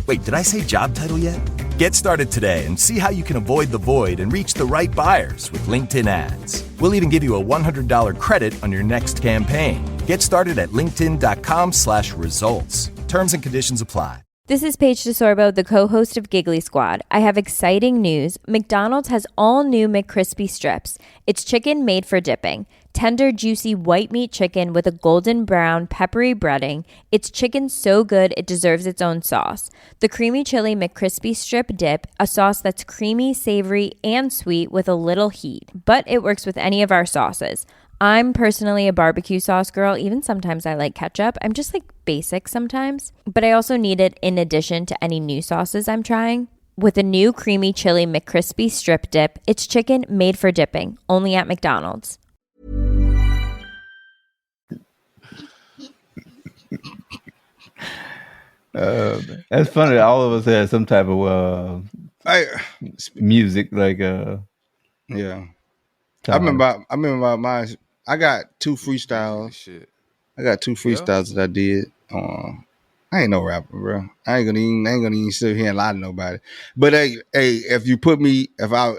S1: Wait, did I say job title yet? Get started today and see how you can avoid the void and reach the right buyers with LinkedIn ads. We'll even give you a $100 credit on your next campaign. Get started at linkedin.com/results. Terms and conditions apply.
S2: This is Paige DeSorbo, the co-host of Giggly Squad. I have exciting news. McDonald's has all new McCrispy strips. It's chicken made for dipping. Tender, juicy white meat chicken with a golden brown, peppery breading. It's chicken so good it deserves its own sauce. The creamy chili McCrispy strip dip, a sauce that's creamy, savory, and sweet with a little heat. But it works with any of our sauces. I'm personally a barbecue sauce girl. Even sometimes I like ketchup. I'm just like basic sometimes. But I also need it in addition to any new sauces I'm trying. With a new creamy chili McCrispy strip dip, it's chicken made for dipping, only at McDonald's.
S9: That's funny. All of us had some type of music, like
S8: yeah. I remember mine. I got two freestyles.
S7: Shit.
S8: I got two freestyles that I did. I ain't no rapper, bro. I ain't gonna even sit here and lie to nobody. But hey, if you put me, if I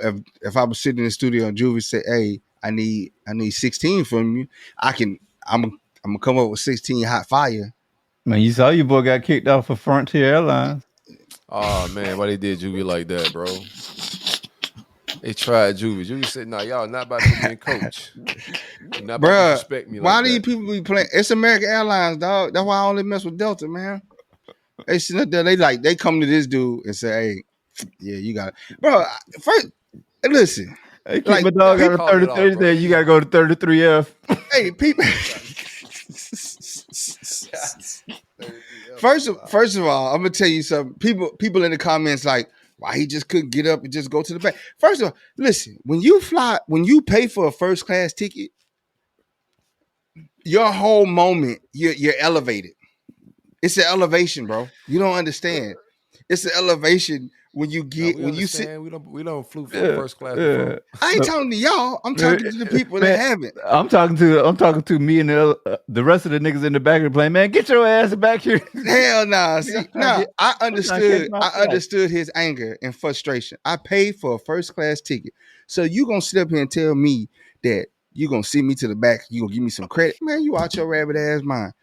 S8: was sitting in the studio and Juvie said, "Hey, I need 16 from you," I'm gonna come up with 16 hot fire.
S9: Man, you saw your boy got kicked off of Frontier Airlines.
S7: Oh man, why they did Juvie like that, bro? They tried Juvie. Juvie said, "Nah, y'all not about to be a coach. You're not about to respect me."
S8: Why
S7: like
S8: these
S7: that.
S8: people be playing? It's American Airlines, dog. That's why I only mess with Delta, man. They sit up there. They come to this dude and say, "Hey, yeah, you got it, bro." First, listen.
S9: Hey, keep my dog out of 33. There, you gotta go to 33F.
S8: Hey, people. First of all, I'm gonna tell you something. People in the comments like, why he just couldn't get up and just go to the back. First of all, listen, when you pay for a first class ticket, your whole moment, you're elevated. It's an elevation, bro. You don't understand. It's an elevation when you get you sit.
S7: We don't flew for first class before.
S8: I ain't talking to y'all. I'm talking to the people that haven't.
S9: I'm talking to me and the rest of the niggas in the back of the plane. Man, get your ass back here.
S8: Hell nah. See, I understood his anger and frustration. I paid for a first class ticket. So you gonna sit up here and tell me that you gonna see me to the back, you gonna give me some credit? Man, you out your rabbit ass mind.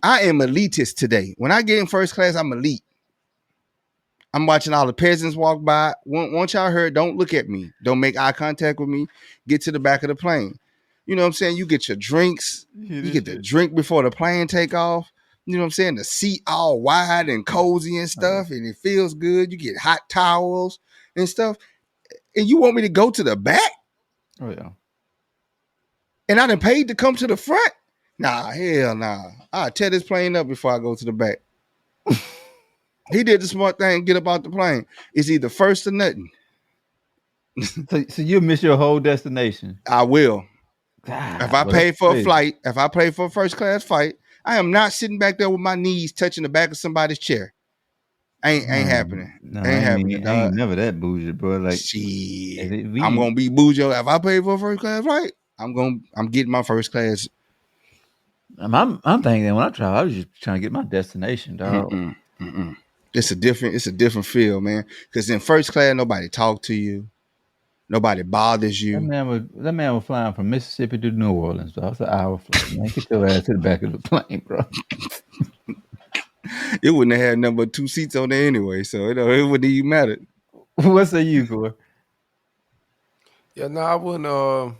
S8: I am elitist today. When I get in first class, I'm elite. I'm watching all the peasants walk by. Once y'all heard, don't look at me. Don't make eye contact with me. Get to the back of the plane. You know what I'm saying? You get your drinks. You get the drink before the plane take off. You know what I'm saying? The seat all wide and cozy and stuff, and it feels good. You get hot towels and stuff. And you want me to go to the back?
S9: Oh, yeah.
S8: And I done paid to come to the front? Nah, hell nah. I'll tear this plane up before I go to the back. He did the smart thing, get up out the plane. It's either first or nothing.
S9: So you'll miss your whole destination.
S8: I will.
S9: God,
S8: if I pay for a flight, if I pay for a first class flight, I am not sitting back there with my knees touching the back of somebody's chair. Ain't happening.
S9: No,
S8: ain't happening.
S9: I ain't never that bougie, bro. Like,
S8: shit, I'm gonna be bougie. If I pay for a first class flight, I'm getting my first class.
S9: I'm thinking when I travel, I was just trying to get my destination, dog.
S8: It's a different feel, man. Because in first class, nobody talk to you, nobody bothers you.
S9: That man was flying from Mississippi to New Orleans, so it's an hour flight. Man, get your ass to the back of the plane, bro.
S8: It wouldn't have had number 2 seats on there anyway, so it wouldn't even matter.
S9: What say you, Corey?
S7: Yeah, no, I wouldn't.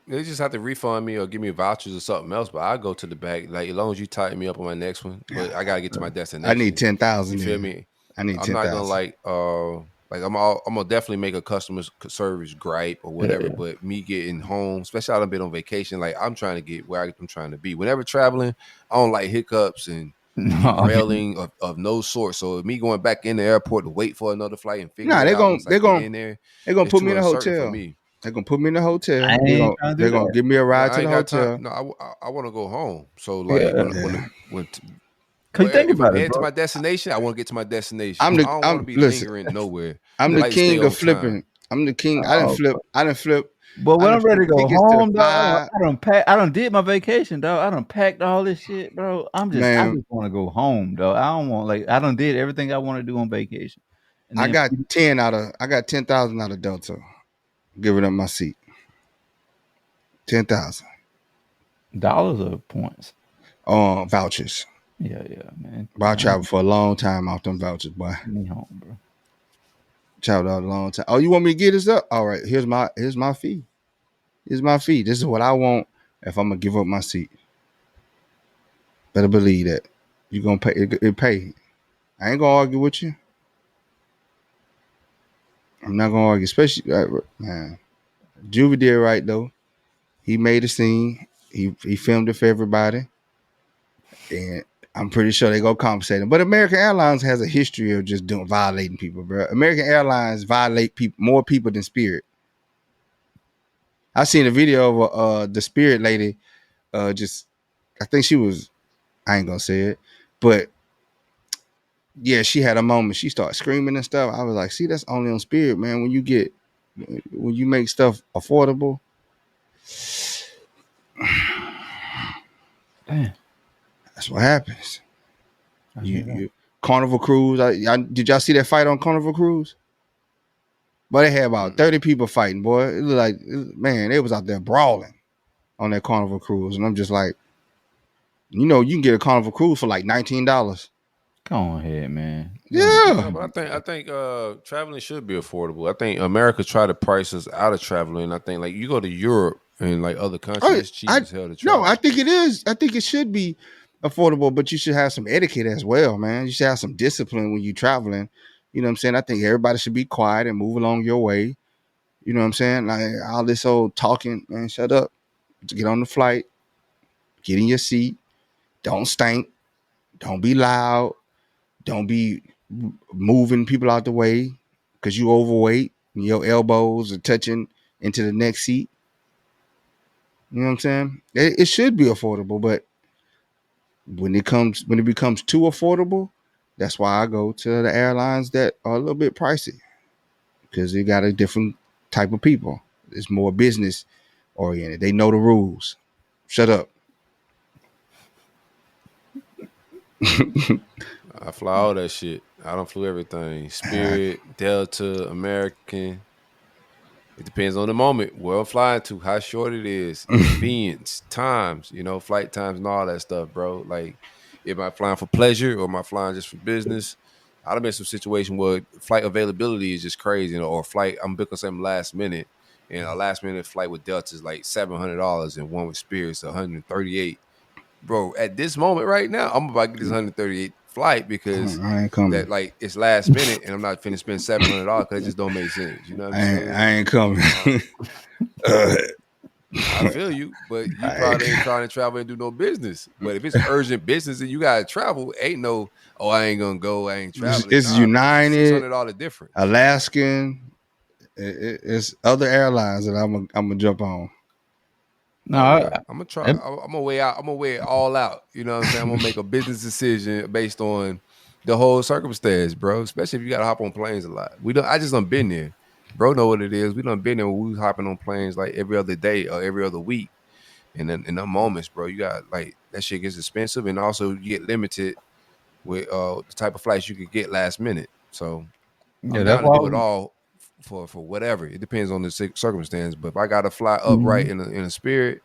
S7: They just have to refund me or give me vouchers or something else. But I go to the back, like as long as you tighten me up on my next one. But I gotta get to my destination.
S8: I need 10,000.
S7: You feel me?
S8: I need 10,000.
S7: I'm not gonna Like I'm gonna definitely make a customer service gripe or whatever.
S9: Yeah.
S7: But me getting home, especially I've been on vacation, like I'm trying to get where I'm trying to be. Whenever traveling, I don't like hiccups and derailing of no sort. So me going back in the airport to wait for another flight and figure it out once I get in there,
S8: they're gonna
S7: it's
S8: put
S7: too
S8: me in a
S7: uncertain for
S8: hotel.
S7: me.
S8: They're gonna put me in a hotel.
S9: I ain't trying to
S8: They're
S9: do
S8: gonna
S9: that.
S8: give me a ride
S7: I
S8: to
S7: ain't
S8: the
S7: got
S8: hotel.
S7: time. No, I want to go home. So like
S9: Yeah.
S7: when
S9: Cause think
S7: if I'm
S9: about it,
S7: heading to
S9: bro.
S7: my destination, I want to get to my destination.
S8: I'm
S7: I
S8: the
S7: don't want to be
S8: listen.
S7: lingering nowhere.
S8: I'm
S7: I
S8: the
S7: like to stay
S8: king
S7: on
S8: of flipping.
S7: time.
S8: I'm the king. I didn't flip.
S9: But when I'm ready to go
S8: tickets to
S9: home, dog,
S8: 5.
S9: I done did my vacation, dog. I done packed all this shit, bro. I
S8: Man,
S9: just want to go home, dog. I don't want I done did everything I want to do on vacation. And
S8: I
S9: then
S8: got 10,000 out of Delta. Giving up my seat. 10,000
S9: dollars or points.
S8: vouchers.
S9: Yeah, man.
S8: But I traveled for a long time off them vouchers, boy.
S9: Me home, bro.
S8: Traveled out a long time. Oh, you want me to get this up? All right, here's my fee. Here's my fee. This is what I want if I'm gonna give up my seat. Better believe that. You gonna pay it pay. I ain't gonna argue with you. I'm not gonna argue, especially man. Juvie did right though. He made a scene. He filmed it for everybody. And I'm pretty sure they go compensate him. But American Airlines has a history of just violating people, bro. American Airlines violate more people than Spirit. I seen a video of the Spirit lady. I think she was. I ain't gonna say it, but yeah, she had a moment. She started screaming and stuff. I was like, see, that's only on Spirit, man. When you make stuff affordable.
S9: Damn.
S8: That's what happens. You Carnival Cruise. Did y'all see that fight on Carnival Cruise? But they had about 30 people fighting, boy. It looked like, man, they was out there brawling on that Carnival Cruise. And I'm just like, you can get a Carnival Cruise for like $19.
S9: Come on ahead, man.
S8: Yeah.
S7: But I think traveling should be affordable. I think America try to price us out of traveling. I think like you go to Europe and like other countries, it's cheap as hell to travel.
S8: No, I think it is. I think it should be affordable, but you should have some etiquette as well, man. You should have some discipline when you're traveling. You know what I'm saying? I think everybody should be quiet and move along your way. You know what I'm saying? Like all this old talking, man, shut up. Get on the flight. Get in your seat. Don't stink. Don't be loud. Don't be moving people out the way because you overweight and your elbows are touching into the next seat. You know what I'm saying? It should be affordable, but when it becomes too affordable, that's why I go to the airlines that are a little bit pricey because they got a different type of people. It's more business oriented. They know the rules. Shut up.
S7: I fly all that shit. I don't flew everything. Spirit, Delta, American. It depends on the moment, where I'm flying to, how short it is, convenience, times, flight times and all that stuff, bro. Like, am I flying for pleasure or am I flying just for business? I've been in some situation where flight availability is just crazy, or flight, I'm booking something last minute, and a last minute flight with Delta is like $700, and one with Spirit's $138. Bro, at this moment right now, I'm about to get this $138 flight because
S8: I ain't coming.
S7: that like it's last minute and I'm not finna spend $700 because it just don't make sense. You know what I'm saying?
S8: I ain't coming.
S7: I feel you, but you probably ain't trying to travel and do no business. But if it's urgent business and you gotta travel, ain't no, I ain't gonna go, I ain't traveling.
S8: It's United,
S7: $600 different.
S8: Alaskan. It's other airlines that I'm gonna jump on.
S9: No,
S7: I'm gonna try. I'm gonna weigh out. I'm gonna weigh it all out. You know what I'm saying? I'm gonna make a business decision based on the whole circumstance, bro. Especially if you gotta hop on planes a lot. I just done been there, bro. Know what it is. We done been there when we was hopping on planes like every other day or every other week. And then in them moments, bro, you got like that shit gets expensive, and also you get limited with the type of flights you could get last minute. So
S9: yeah,
S7: I'm
S9: that's
S7: down to
S9: why
S7: do it all for whatever. It depends on the circumstance. But if I gotta fly upright in a Spirit,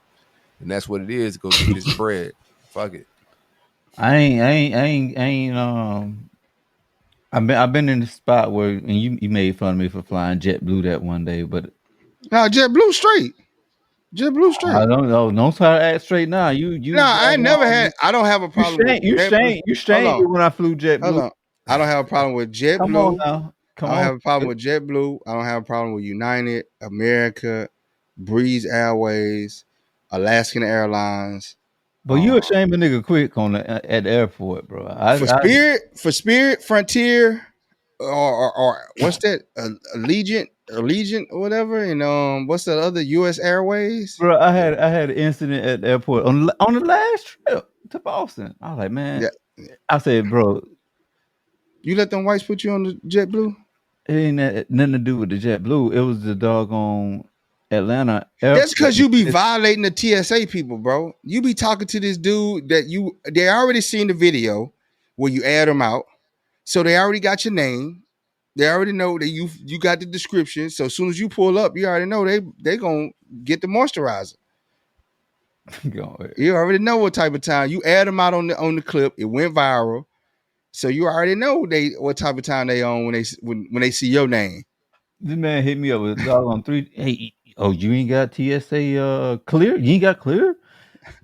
S7: and that's what it is, go get this bread. Fuck it.
S9: I've been in the spot where, and you made fun of me for flying JetBlue that one day, but
S8: no, JetBlue straight. JetBlue straight.
S9: I don't know. Don't try to act straight now. You
S8: no, I never had. I don't have a problem.
S9: You shamed me when I flew JetBlue.
S8: Hold on. I don't have a problem with JetBlue.
S9: Come on now. Come
S8: I don't
S9: on.
S8: have a problem with JetBlue. I don't have a problem with United, America, Breeze Airways, Alaskan Airlines.
S9: But you ashamed a nigga quick on at the airport, bro.
S8: For Spirit, Frontier, or what's that? Allegiant or whatever. And what's the other U.S. Airways?
S9: Bro, I had an incident at the airport on the last trip to Boston. I was like, man, I said, bro,
S8: you let them whites put you on the JetBlue?
S9: It ain't nothing to do with the JetBlue. It was the doggone Atlanta airport.
S8: That's because you be violating the TSA people, bro. You be talking to this dude that they already seen the video where you add them out, so they already got your name. They already know that you got the description. So as soon as you pull up, you already know they gonna get the moisturizer. You already know what type of time you add them out on the clip. It went viral, so you already know what type of time they on when they see your name.
S9: This man hit me up with doggone 3. Hey, you ain't got TSA clear? You ain't got clear?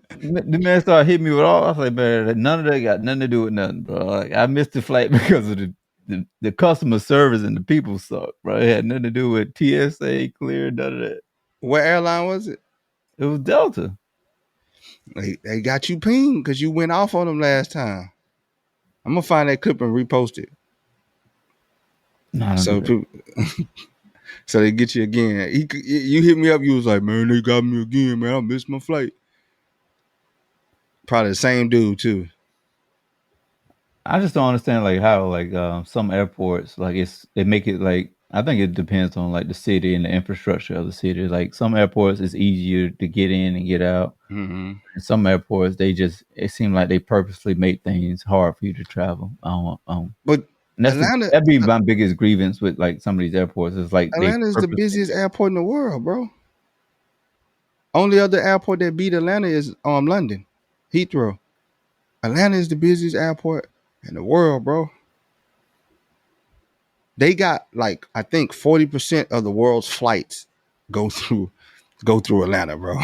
S9: The man started hitting me with all. I was like, man, none of that got nothing to do with nothing, bro. Like, I missed the flight because of the customer service and the people suck, bro. It had nothing to do with TSA clear, none of that.
S8: What airline was it?
S9: It was Delta.
S8: They got you pinged because you went off on them last time. I'm gonna find that clip and repost it. So people, so they get you again. You hit me up. You was like, man, they got me again, man. I missed my flight. Probably the same dude too.
S9: I just don't understand like how like some airports like they make it like I think it depends on like the city and the infrastructure of the city. Like some airports it's easier to get in and get out.
S8: Mm-hmm.
S9: And some airports it seems like they purposely make things hard for you to travel.
S8: But
S9: that'd be my biggest grievance with like some of these airports. Is like
S8: Atlanta is the busiest airport in the world, bro. Only other airport that beat Atlanta is London, Heathrow. Atlanta is the busiest airport in the world, bro. They got like I think 40% of the world's flights go through Atlanta, bro.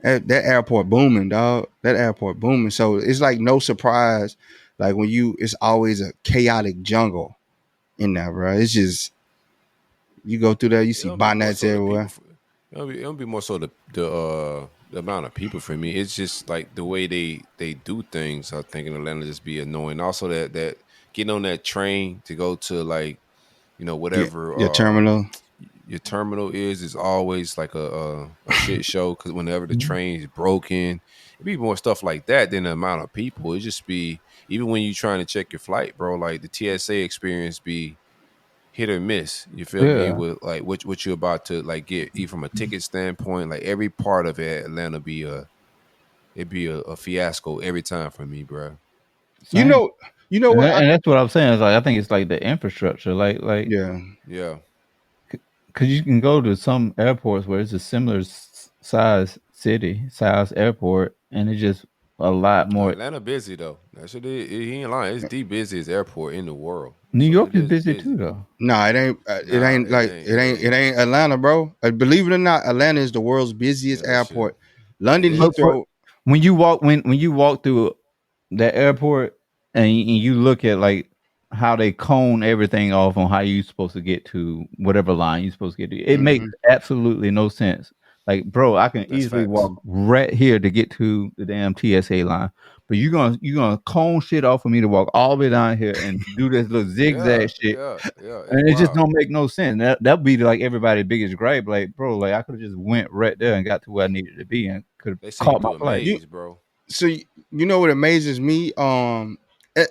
S8: That airport booming, dog. That airport booming. So it's like no surprise. Like it's always a chaotic jungle in there, bro. It's just you go through there, you see bonnets everywhere.
S7: It'll be more so the amount of people for me. It's just like the way they do things. I think in Atlanta just be annoying. Also that getting on that train to go to like whatever
S8: your terminal.
S7: Your terminal is always like a shit show because whenever the train's broken, it'd be more stuff like that than the amount of people. It just be even when you trying to check your flight, bro. Like the TSA experience be hit or miss. You feel me? With like what you're about to like get, even from a ticket standpoint, like every part of it, Atlanta it'd be a fiasco every time for me, bro.
S8: You know what?
S9: And that's what I'm saying. Is like I think it's like the infrastructure, like
S7: yeah.
S9: Because you can go to some airports where it's a similar size airport, and it's just a lot more.
S7: Atlanta busy though. That shit he ain't lying. It's the busiest airport in the world.
S9: New York is busy too, though.
S8: Nah, it ain't. It ain't Atlanta, bro. Believe it or not, Atlanta is the world's busiest airport. London Heathrow.
S9: When you walk through that airport and you look at like how they cone everything off on how you're supposed to get to whatever line you're supposed to get to, it makes absolutely no sense. Like, bro, I can easily walk right here to get to the damn TSA line, but you're gonna cone shit off for me to walk all the way down here and do this little zigzag shit, and it just don't make no sense. That'll be like everybody's biggest gripe. Like, bro, like I could have just went right there and got to where I needed to be and could have caught my flight,
S7: bro.
S8: So you know what amazes me?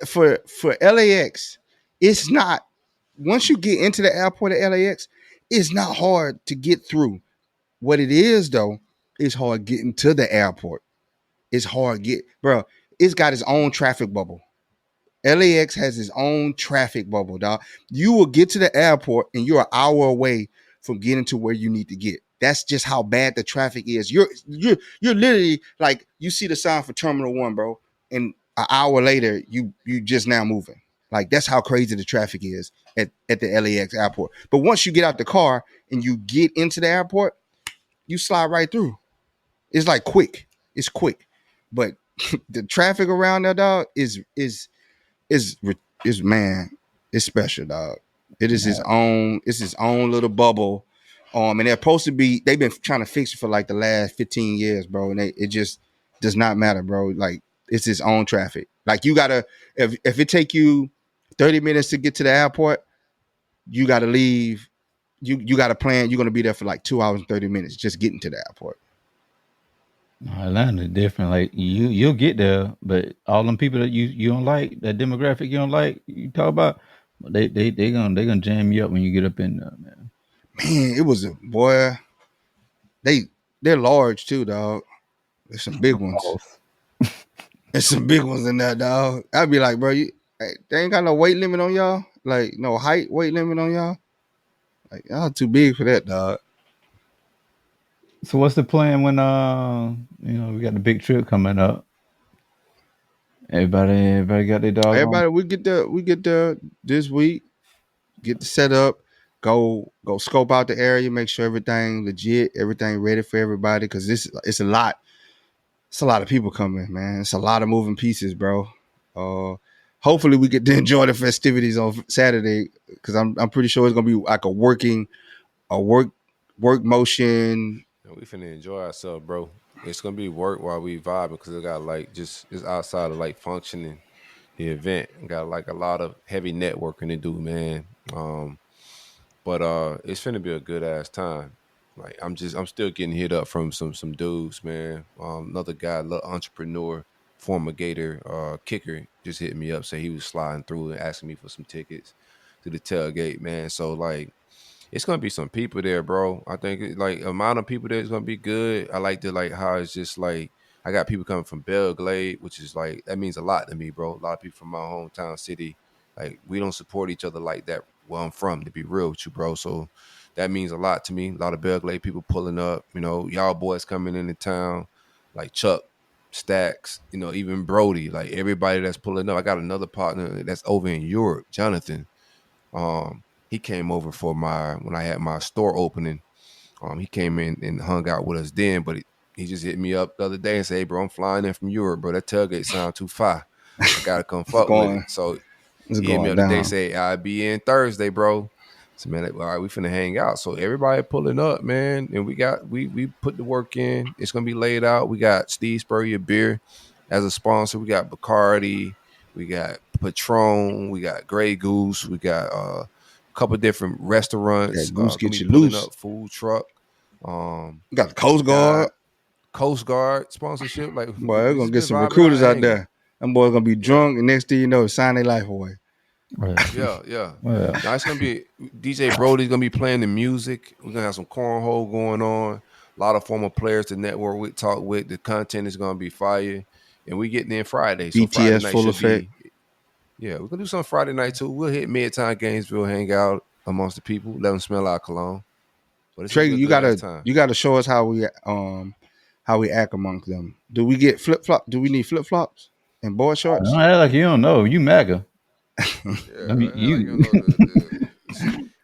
S8: For LAX, it's not. Once you get into the airport at LAX, it's not hard to get through. What it is though, it's hard getting to the airport. It's hard bro. It's got its own traffic bubble. LAX has its own traffic bubble, dog. You will get to the airport and you're an hour away from getting to where you need to get. That's just how bad the traffic is. You're literally like you see the sign for Terminal 1, bro, and an hour later you just now moving. Like that's how crazy the traffic is at the LAX airport. But once you get out the car and you get into the airport, you slide right through. It's like quick. It's quick. But the traffic around there, dog, is it's special, dog. It is his own. It's his own little bubble. And they're supposed to be. They've been trying to fix it for like the last 15 years, bro. And it just does not matter, bro. Like it's his own traffic. Like you gotta, if it take you 30 minutes to get to the airport, you gotta leave. You gotta plan. You're gonna be there for like 2 hours and 30 minutes just getting to the airport.
S9: Atlanta different. Like you'll get there, but all them people that you don't like, that demographic you don't like, you talk about, they gonna jam you up when you get up in there, man.
S8: Man, it was a boy. They're large too, dog. There's some big ones. There's some big ones in there, dog. I'd be like, bro, they ain't got no weight limit on y'all. Like no height weight limit on y'all. Like y'all too big for that, dog.
S9: So what's the plan when we got the big trip coming up? Everybody got their dog.
S8: Everybody, we get there this week. Get the setup. Go scope out the area. Make sure everything legit. Everything ready for everybody. Because it's a lot. It's a lot of people coming, man. It's a lot of moving pieces, bro. Hopefully we get to enjoy the festivities on Saturday. Because I'm pretty sure it's gonna be like a work motion.
S7: We finna enjoy ourselves, bro. It's gonna be work while we vibe because it got like just it's outside of like functioning the event. Got like a lot of heavy networking to do, man. But it's finna be a good ass time. Like I'm still getting hit up from some dudes, man. Another guy, little entrepreneur, former Gator kicker, just hit me up, say he was sliding through and asking me for some tickets to the tailgate, man. So like. It's gonna be some people there, bro. I think like amount of people there is gonna be good. I like how it's just like I got people coming from Belle Glade, which is like that means a lot to me, bro. A lot of people from my hometown city. Like we don't support each other like that where I'm from, to be real with you, bro. So that means a lot to me. A lot of Belle Glade people pulling up, y'all boys coming into town, like Chuck, Stacks, even Brody, like everybody that's pulling up. I got another partner that's over in Europe, Jonathan. He came over for when I had my store opening. He came in and hung out with us then, but he just hit me up the other day and said, "Hey, bro, I'm flying in from Europe, bro. That tailgate sound too far. I gotta come fuck with it." So he hit me up today, say, "I'll be in Thursday, bro." So man, all right, we finna hang out. So everybody pulling up, man, and we put the work in. It's gonna be laid out. We got Steve Spurrier Beer as a sponsor. We got Bacardi, we got Patron, we got Grey Goose, we got couple different restaurants.
S8: Goose get you loose.
S7: Up food truck.
S8: Got the Coast Guard.
S7: Coast Guard sponsorship. Like,
S8: boy, they're gonna get some recruiters out there. Them boys gonna be drunk, and next thing you know, sign their life away.
S7: Right. Yeah. Now it's gonna be DJ Brody's gonna be playing the music. We're gonna have some cornhole going on. A lot of former players to network with, talk with. The content is gonna be fire, and we getting in Friday. So
S8: BTS
S7: Friday night
S8: full effect.
S7: Yeah, we're gonna do something Friday night too. We'll hit Midtown Gainesville, hang out amongst the people, let them smell our cologne. But
S8: Trey, you gotta show us how we act amongst them. Do we get flip flop? Do we need flip flops and board shorts?
S9: Don't act like you don't know. You MAGA.
S7: Yeah, I mean, you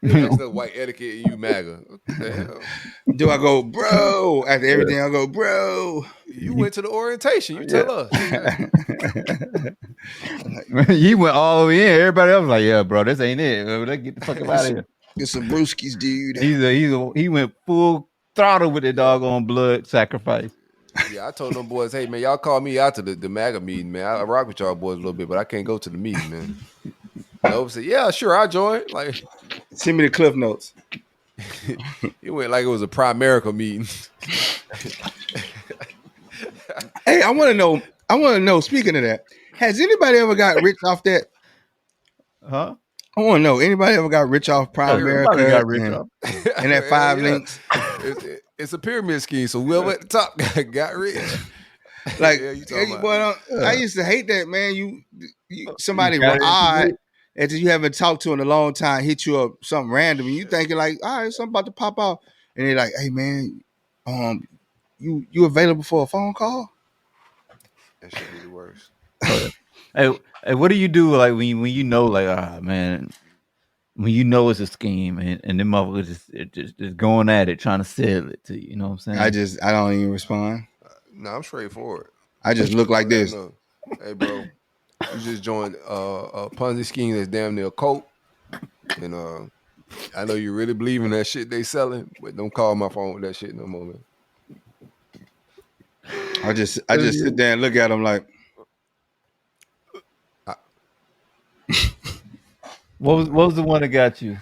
S7: know that's the white etiquette and you MAGA. What the hell?
S8: Do I go, bro? After everything, I go, bro.
S7: You went to the orientation. You tell us.
S9: He went all the way in. Everybody else was like, "Yeah, bro, this ain't it. Let's get the fuck out of here."
S8: Get some brewskis, dude.
S9: He went full throttle with the doggone blood sacrifice.
S7: Yeah, I told them boys, "Hey man, y'all call me out to the MAGA meeting, man. I rock with y'all boys a little bit, but I can't go to the meeting, man." Nope said, "Yeah, sure, I'll join." Like,
S8: send me the cliff notes.
S7: It went like it was a Primerica meeting.
S8: Hey, I want to know. Speaking of that, has anybody ever got rich off that?
S9: Huh?
S8: I want to know. Anybody ever got rich off Primerica?
S9: Got rich off.
S8: And that 5 links.
S7: It's a pyramid scheme. So whoever at the top got rich.
S8: Like, I used to hate that, man. You somebody odd that you haven't talked to in a long time hit you up something random, and you thinking like, all right, something about to pop out, and they're like, "Hey, man, you available for a phone call?"
S7: That should be the worst.
S9: Hey, what do you do like when you know, like, man, when you know it's a scheme and them motherfuckers just going at it, trying to sell it to you? You know what I'm saying?
S8: I don't even respond.
S7: No, I'm straightforward.
S8: I just look like this.
S7: Hey, bro, You just joined a Ponzi scheme that's damn near a cult, and I know you really believe in that shit they selling, but don't call my phone with that shit no more, man.
S8: I just sit there and look at them like,
S9: What was the one that got you?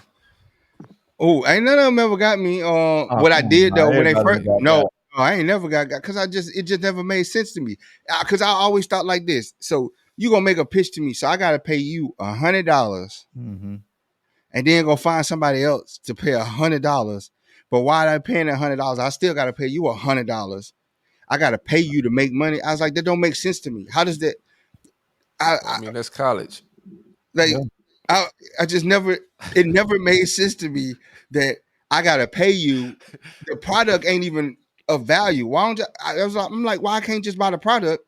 S8: oh, ain't none of them ever got me. What I did though when they first, no, I ain't never got because it just never made sense to me. Because I always thought like this. So you gonna make a pitch to me, so I gotta pay you $100,
S9: Mm-hmm.
S8: and then go find somebody else to pay $100. But while I'm paying $100, I still gotta pay you $100. I gotta pay you to make money. I was like, that don't make sense to me. How does that?
S7: I mean, that's college.
S8: Like, I just never, it never made sense to me that I gotta pay you. The product ain't even of value. Why don't you? I'm like, why I can't just buy the product?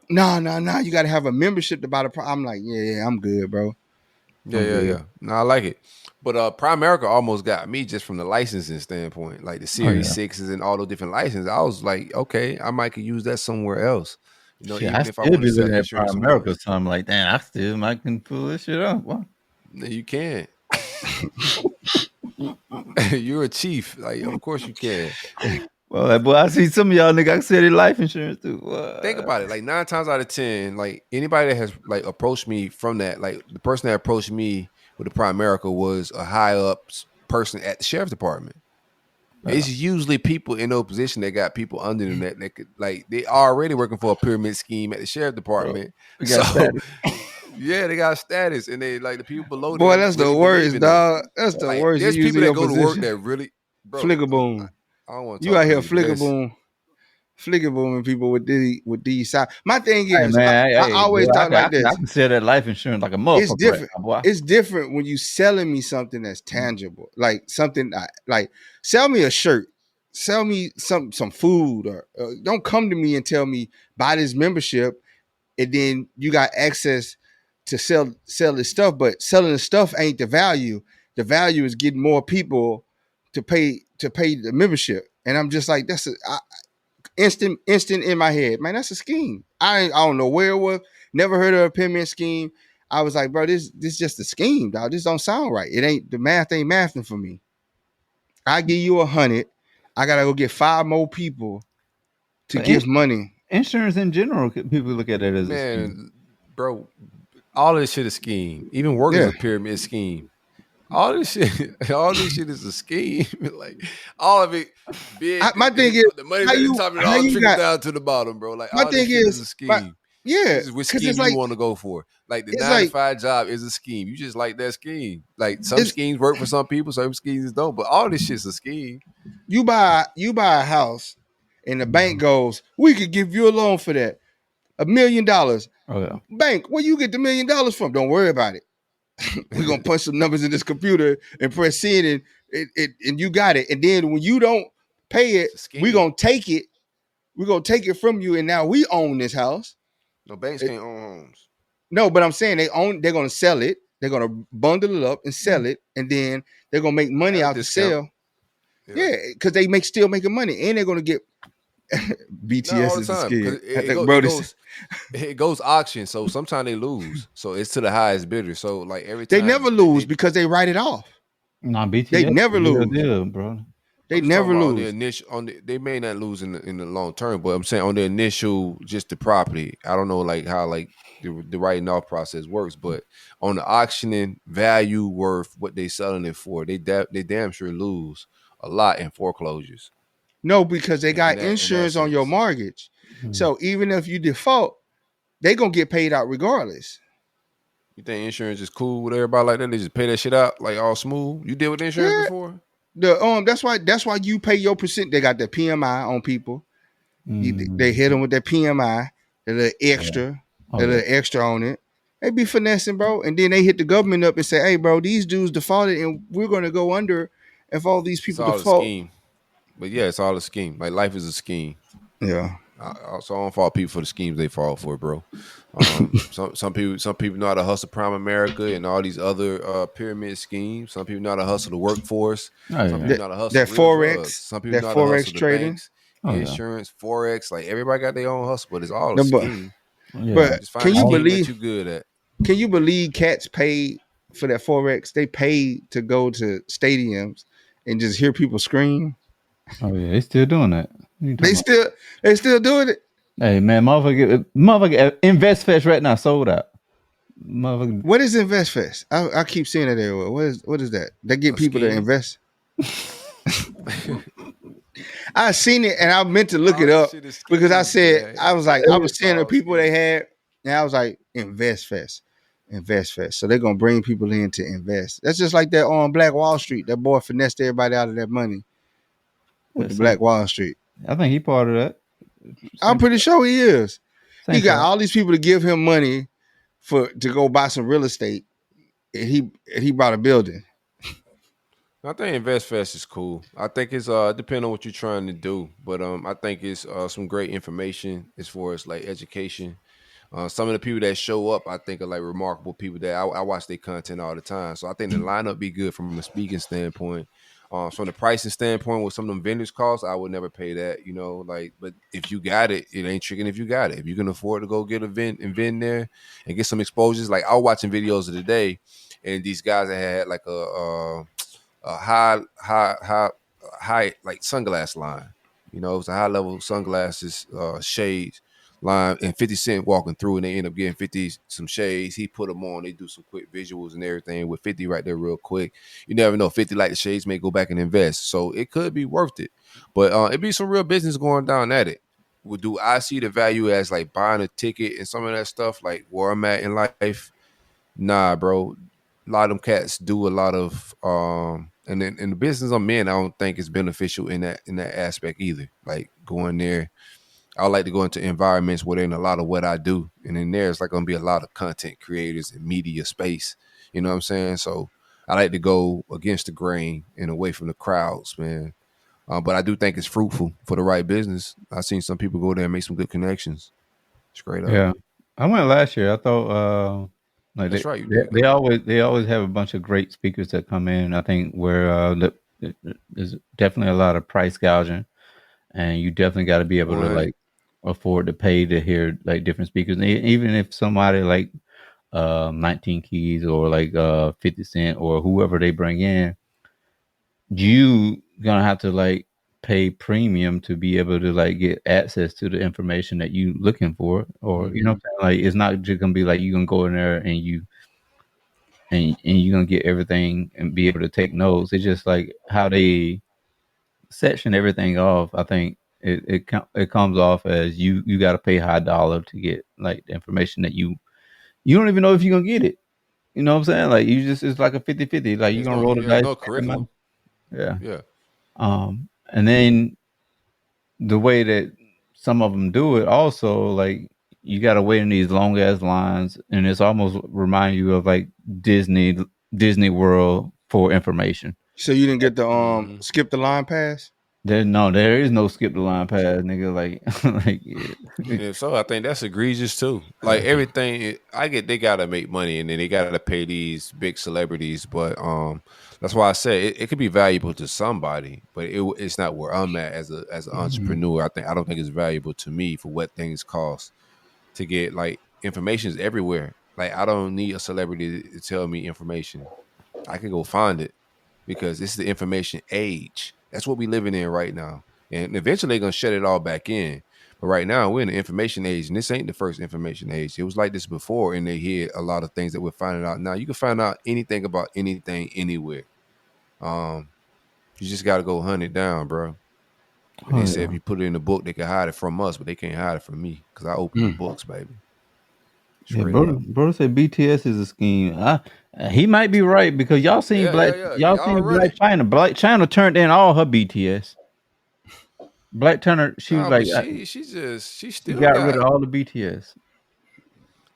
S8: No, you gotta have a membership to buy the product. I'm like, yeah, I'm good, bro.
S7: Yeah. No, I like it. But Primerica almost got me just from the licensing standpoint, like the Series 6s and all those different licenses. I was like, okay, I might could use that somewhere else. You know,
S9: Yeah,
S7: even
S9: I
S7: if
S9: still
S7: I want
S9: be
S7: to sell
S9: looking at
S7: insurance
S9: Primerica or something like that. I still might can pull this shit up. What?
S7: No, you can't. You're a chief. Like, of course you can.
S9: Well, boy, I see some of y'all niggas said their life insurance too. What?
S7: Think about it. Like 9 times out of 10, like anybody that has like approached me from that, like the person that approached me with the Primerica was a high up person at the sheriff's department. It's usually people in those position that got people under them that could, like, they already working for a pyramid scheme at the sheriff department. Yeah, they got status, and they like the people below them.
S8: Boy, that's the
S7: really
S8: worst, dog. That's the
S7: like,
S8: worst.
S7: There's
S8: You
S7: people
S8: using
S7: that go
S8: your
S7: to work
S8: position.
S7: that really, bro.
S8: Flickaboom.
S7: I don't want to.
S8: You out here flickabooming people with these sides. My thing is, I always talk like this.
S9: I can sell that life insurance like a motherfucker.
S8: It's different.
S9: Right now, boy.
S8: It's different when you selling me something that's tangible, like something like sell me a shirt, sell me some food, or don't come to me and tell me buy this membership, and then you got access to sell this stuff. But selling the stuff ain't the value. The value is getting more people to pay the membership. And I'm just like, that's instant in my head, man. That's a scheme. I don't know where it was. Never heard of a pyramid scheme. I was like, bro, this just a scheme, dog. This don't sound right. It ain't, the math ain't mathing for me. I give you 100. I gotta go get 5 more people to give money.
S9: Insurance in general, people look at it as a scheme.
S7: Bro. All of this shit is scheme. Even work is a pyramid scheme. All this shit is a scheme. Like all of it.
S8: My thing is,
S7: the money's at the top and it all trickles down to the bottom, bro. Like
S8: my
S7: all
S8: thing
S7: this shit is a scheme. This is what scheme you want to go for. Like the 9 to 5 job is a scheme. You just like that scheme. Like some schemes work for some people, some schemes don't. But all this shit's a scheme.
S8: You buy a house, and the bank goes, "We could give you a loan for that, $1 million."
S9: Oh yeah.
S8: Bank, where you get the $1 million from? Don't worry about it. We're gonna punch some numbers in this computer and press send, and you got it. And then when you don't pay it, we're gonna take it. We're gonna take it from you, and now we own this house.
S7: No, banks can't own homes.
S8: No, but I'm saying they're gonna sell it. They're gonna bundle it up and sell it, and then they're gonna make money out the sale. Yeah, because they still making money, and they're gonna get BTS is a scheme.
S7: It goes auction, so sometimes they lose. So it's to the highest bidder. So like every
S8: they
S7: time
S8: never lose because they write it off.
S9: No, BTS,
S8: they never lose,
S9: bro.
S8: They never lose.
S7: On the initial, they may not lose in the long term, but I'm saying on the initial, just the property. I don't know like how like the writing off process works, but on the auctioning value worth what they selling it for, they damn sure lose a lot in foreclosures.
S8: No, because they got insurance on your mortgage. Mm-hmm. So even if you default, they gonna get paid out regardless.
S7: You think insurance is cool with everybody like that? They just pay that shit out like all smooth. You did with insurance before?
S8: That's why you pay your percent. They got the PMI on people. They hit them with that PMI, the little extra, extra on it. They be finessing, bro, and then they hit the government up and say, "Hey, bro, these dudes defaulted, and we're gonna go under if all these people default."
S7: But yeah, it's all a scheme. Like life is a scheme.
S8: Yeah.
S7: So I don't fault people for the schemes they fall for, bro. Some people know how to hustle Primerica and all these other pyramid schemes. Some people know how to hustle the workforce. Some people know how to hustle
S8: that forex.
S7: Some people know how to hustle the trading, insurance, forex. Like everybody got their own hustle, but it's all a scheme.
S9: Yeah.
S8: But
S7: Just find
S8: can
S7: a
S8: you
S7: scheme that
S8: believe?
S7: you good at.
S8: Can you believe cats paid for that forex? They paid to go to stadiums and just hear people scream.
S9: Oh yeah, they still doing that. What you
S8: They
S9: talking about?
S8: still doing it.
S9: Hey man, motherfucker, InvestFest right now sold out. Motherfucker,
S8: What is InvestFest? I keep seeing it everywhere. What is that? They get
S7: A
S8: people to
S7: scheme.
S8: invest. I seen it and I meant to look
S7: All
S8: it
S7: that
S8: up
S7: shit is
S8: because I
S7: schemes,
S8: said
S7: man.
S8: I was like I was seeing the
S7: All
S8: people they
S7: schemes.
S8: had and I was like InvestFest. So they're gonna bring people in to invest. That's just like that on Black Wall Street. That boy finessed everybody out of that money with the
S9: same.
S8: Black Wall Street.
S9: I think he part of that.
S8: I'm pretty sure he is. He
S9: Same
S8: got
S9: part.
S8: all these people to give him money to go buy some real estate, and he bought a building.
S7: I think InvestFest is cool. I think it's depending on what you're trying to do, but I think it's some great information as far as like education. Some of the people that show up, I think, are like remarkable people that I watch their content all the time. So I think the lineup be good from a speaking standpoint. From the pricing standpoint, what some of them vendors cost, I would never pay that, you know. Like, but if you got it, it ain't tricking. If you got it, if you can afford to go get a vend there and get some exposures, like I was watching videos of the day, and these guys that had like a high like sunglass line. You know, it was a high level sunglasses, shades line, and 50 Cent walking through, and they end up getting 50 some shades. He put them on. They do some quick visuals and everything with 50 right there, real quick. You never know. 50 like the shades may go back and invest, so it could be worth it. But it'd be some real business going down at it. Do I see the value as like buying a ticket and some of that stuff, like where I'm at in life? Nah, bro. A lot of them cats do a lot of and then in the business I'm in, I don't think it's beneficial in that aspect either. Like going there, I like to go into environments where there ain't a lot of what I do. And in there it's like gonna be a lot of content creators and media space. You know what I'm saying? So I like to go against the grain and away from the crowds, man. But I do think it's fruitful for the right business. I've seen some people go there and make some good connections. Straight up.
S9: Yeah, I went last year. I thought like
S7: That's right, you did
S9: they
S7: go.
S9: they always have a bunch of great speakers that come in. I think where there's definitely a lot of price gouging, and you definitely got to be able to
S7: 100.
S9: like afford to pay to hear like different speakers. And even if somebody like 19 Keys or like 50 Cent or whoever they bring in, you gonna have to like pay premium to be able to like get access to the information that you looking for, or you know what I'm saying? Like it's not just gonna be like you gonna go in there and you're gonna get everything and be able to take notes. It's just like how they section everything off. I think it comes off as you got to pay high dollar to get like the information that you don't even know if you're gonna get it. You know what I'm saying? Like you just it's like a 50-50. Like you're gonna roll the
S7: There's
S9: dice.
S7: no curriculum.
S9: Yeah.
S7: Yeah.
S9: And then the way that some of them do it also, like you got to wait in these long ass lines, and it's almost remind you of like Disney World for information.
S8: So you didn't get the skip the line pass?
S9: There is no skip the line pass, nigga. Like
S7: Yeah, so I think that's egregious too. Like everything, I get they gotta make money and then they gotta pay these big celebrities, but that's why I say it could be valuable to somebody, but it's not where I'm at as an entrepreneur. I don't think it's valuable to me for what things cost to get. Like information is everywhere. Like I don't need a celebrity to tell me information. I can go find it because it's the information age. That's what we're living in right now. And eventually they're gonna shut it all back in. But right now we're in the information age, and this ain't the first information age. It was like this before, and they hear a lot of things that we're finding out now. You can find out anything about anything anywhere. You just gotta go hunt it down, bro. And they said if you put it in the book, they can hide it from us, but they can't hide it from me because I open the books, baby.
S9: Yeah,
S7: Straight
S9: bro,
S7: up.
S9: bro said BTS is a scheme. He might be right because y'all seen
S7: Yeah.
S9: y'all seen Black China. Black China turned in all her BTS. Black Turner, she was
S7: Nah,
S9: like,
S7: but she
S9: she
S7: still
S9: got rid
S7: got
S9: of all the BTS.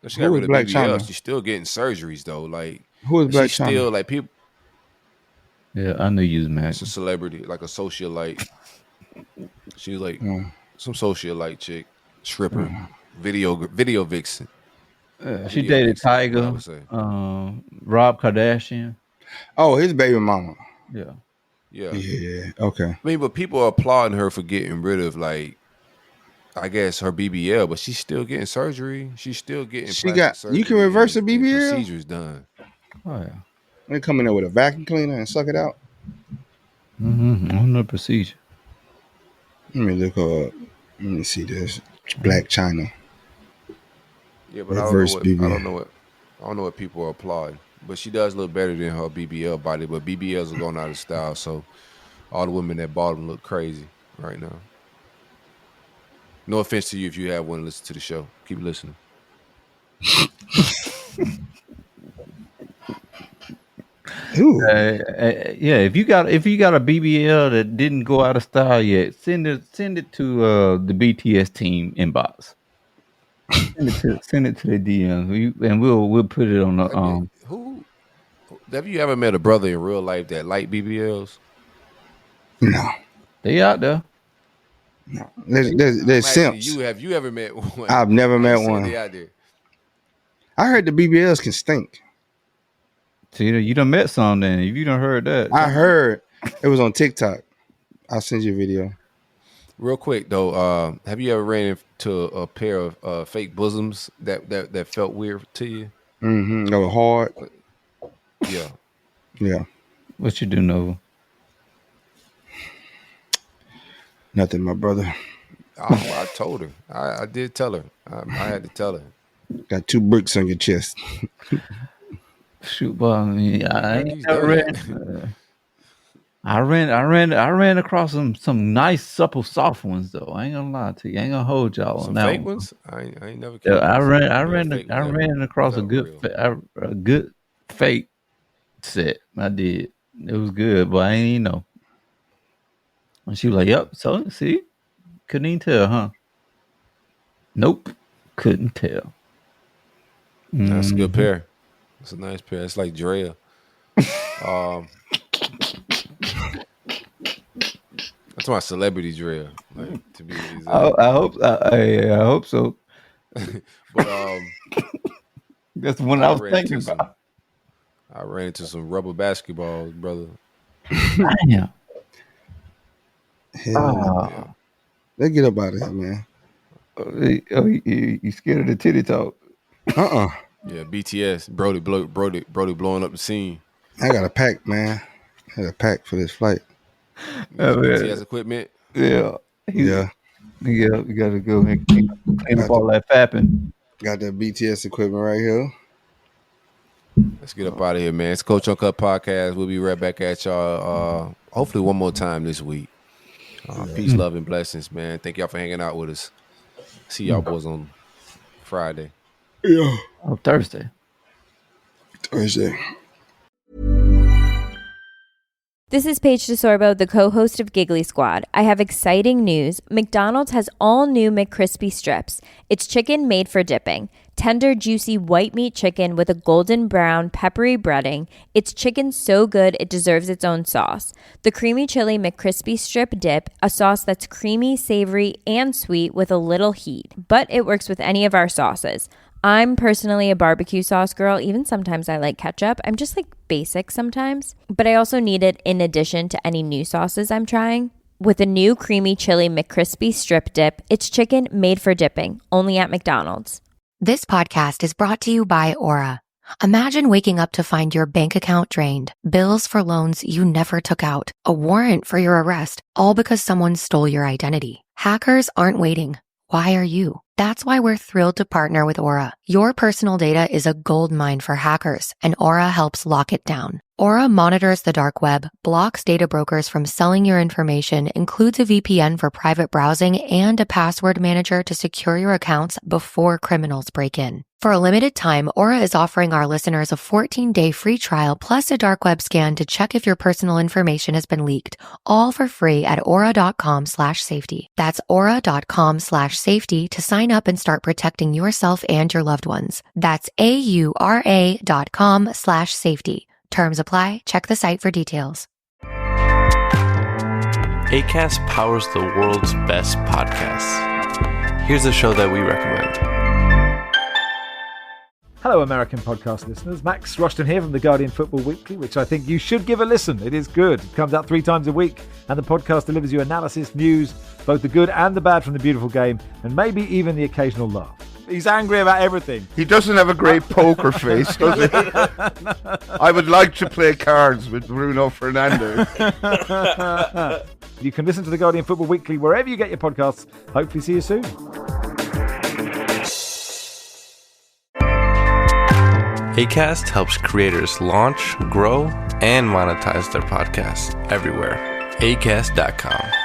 S7: she got
S8: Who
S7: rid
S8: is
S7: of
S8: Black
S7: BBL.
S8: China?
S7: She's still getting surgeries though. Like
S8: Who is Black
S7: she's
S8: China?
S7: still like people.
S9: Yeah, I knew you was mad.
S7: It's a celebrity, like a socialite. She's like some socialite chick, stripper, video vixen.
S9: She
S7: Video
S9: dated
S7: vixen, I
S9: Tiger,
S7: would say.
S9: Rob Kardashian.
S8: Oh, his baby mama.
S9: Yeah.
S7: Yeah.
S8: Yeah. Okay.
S7: I mean, but people are applauding her for getting rid of like I guess her BBL, but she's still getting surgery. She's still getting.
S8: You can reverse a BBL.
S7: Procedures done.
S9: Oh yeah.
S8: They come in there with a vacuum cleaner and suck it out.
S9: On the procedure.
S8: Let me look up. Let me see this. Black China.
S7: Yeah, but
S8: Reverse
S7: I
S8: BBL.
S7: don't know what people are applauding. But she does look better than her BBL body. But BBLs are going out of style, so all the women that bought them look crazy right now. No offense to you if you have one to listen to the show. Keep listening.
S9: Yeah, if you got a BBL that didn't go out of style yet, send it to the BTS team inbox. Send it to the DMs, and we'll put it on the
S7: Who have you ever met a brother in real life that like BBLs?
S8: No,
S9: they out there.
S8: No, there's simps.
S7: Have you ever met one?
S8: I've never met one.
S7: They out there.
S8: I heard the BBLs can stink.
S9: See, you done met some then. If you done heard that.
S8: I heard it was on TikTok. I'll send you a video.
S7: Real quick though, have you ever ran into a pair of fake bosoms that felt weird to you?
S8: Mm-hmm. That was hard.
S7: Yeah.
S8: Yeah.
S9: What you do, Nova?
S8: Nothing, my brother.
S7: I told her. I did tell her. I had to tell her.
S8: Got 2 bricks on your chest.
S9: Shoot, well, I mean, I ran across some nice supple soft ones though. I ain't gonna lie to you. I ain't gonna hold y'all
S7: some
S9: on that
S7: fake
S9: one.
S7: Ones. I ain't never.
S9: Yeah, I ran across a good fake set. I did. It was good, but I ain't even know. And she was like, "Yep." So see, couldn't even tell, huh? Nope, couldn't tell.
S7: That's a good pair. It's a nice pair. It's like Drea. That's my celebrity Drea. Like, to be exact.
S9: I hope so.
S7: But
S9: that's the one I was thinking about.
S7: I ran into some rubber basketballs, brother.
S9: Damn.
S8: Yeah. Let's get up out of here, man.
S9: You scared of the titty talk?
S7: Yeah, BTS. Brody blowing up the scene.
S8: I got a pack, man. I had a pack for this flight.
S7: BTS equipment.
S9: Yeah.
S8: Yeah.
S9: We gotta go and clean up all that fapping.
S8: Got that BTS equipment right here.
S7: Let's get up out of here, man. It's Coach Uncut Podcast. We'll be right back at y'all. Hopefully one more time this week. Peace, love, and blessings, man. Thank y'all for hanging out with us. See y'all boys on Friday.
S8: Yeah.
S9: Oh, Thursday.
S2: This is Paige DeSorbo, the co-host of Giggly Squad. I have exciting news. McDonald's has all new McCrispy strips. It's chicken made for dipping. Tender, juicy white meat chicken with a golden brown, peppery breading. It's chicken so good it deserves its own sauce. The creamy chili McCrispy strip dip, a sauce that's creamy, savory, and sweet with a little heat. But it works with any of our sauces. I'm personally a barbecue sauce girl. Even sometimes I like ketchup. I'm just like basic sometimes. But I also need it in addition to any new sauces I'm trying. With a new creamy chili McCrispy strip dip, it's chicken made for dipping, only at McDonald's.
S10: This podcast is brought to you by Aura. Imagine waking up to find your bank account drained, bills for loans you never took out, a warrant for your arrest, all because someone stole your identity. Hackers aren't waiting. Why are you? That's why we're thrilled to partner with Aura. Your personal data is a goldmine for hackers, and Aura helps lock it down. Aura monitors the dark web, blocks data brokers from selling your information, includes a VPN for private browsing, and a password manager to secure your accounts before criminals break in. For a limited time, Aura is offering our listeners a 14-day free trial plus a dark web scan to check if your personal information has been leaked, all for free at aura.com/safety. That's aura.com/safety to sign up and start protecting yourself and your loved ones. That's aura.com/safety. Terms apply. Check the site for details.
S11: Acast powers the world's best podcasts. Here's a show that we recommend.
S12: Hello, American podcast listeners. Max Rushton here from The Guardian Football Weekly, which I think you should give a listen. It is good. It comes out 3 times a week, and the podcast delivers you analysis, news, both the good and the bad from the beautiful game, and maybe even the occasional laugh. He's angry about everything.
S13: He doesn't have a great poker face, does he? I would like to play cards with Bruno Fernandes.
S12: You can listen to The Guardian Football Weekly wherever you get your podcasts. Hopefully see you soon.
S11: Acast helps creators launch, grow, and monetize their podcasts everywhere. Acast.com.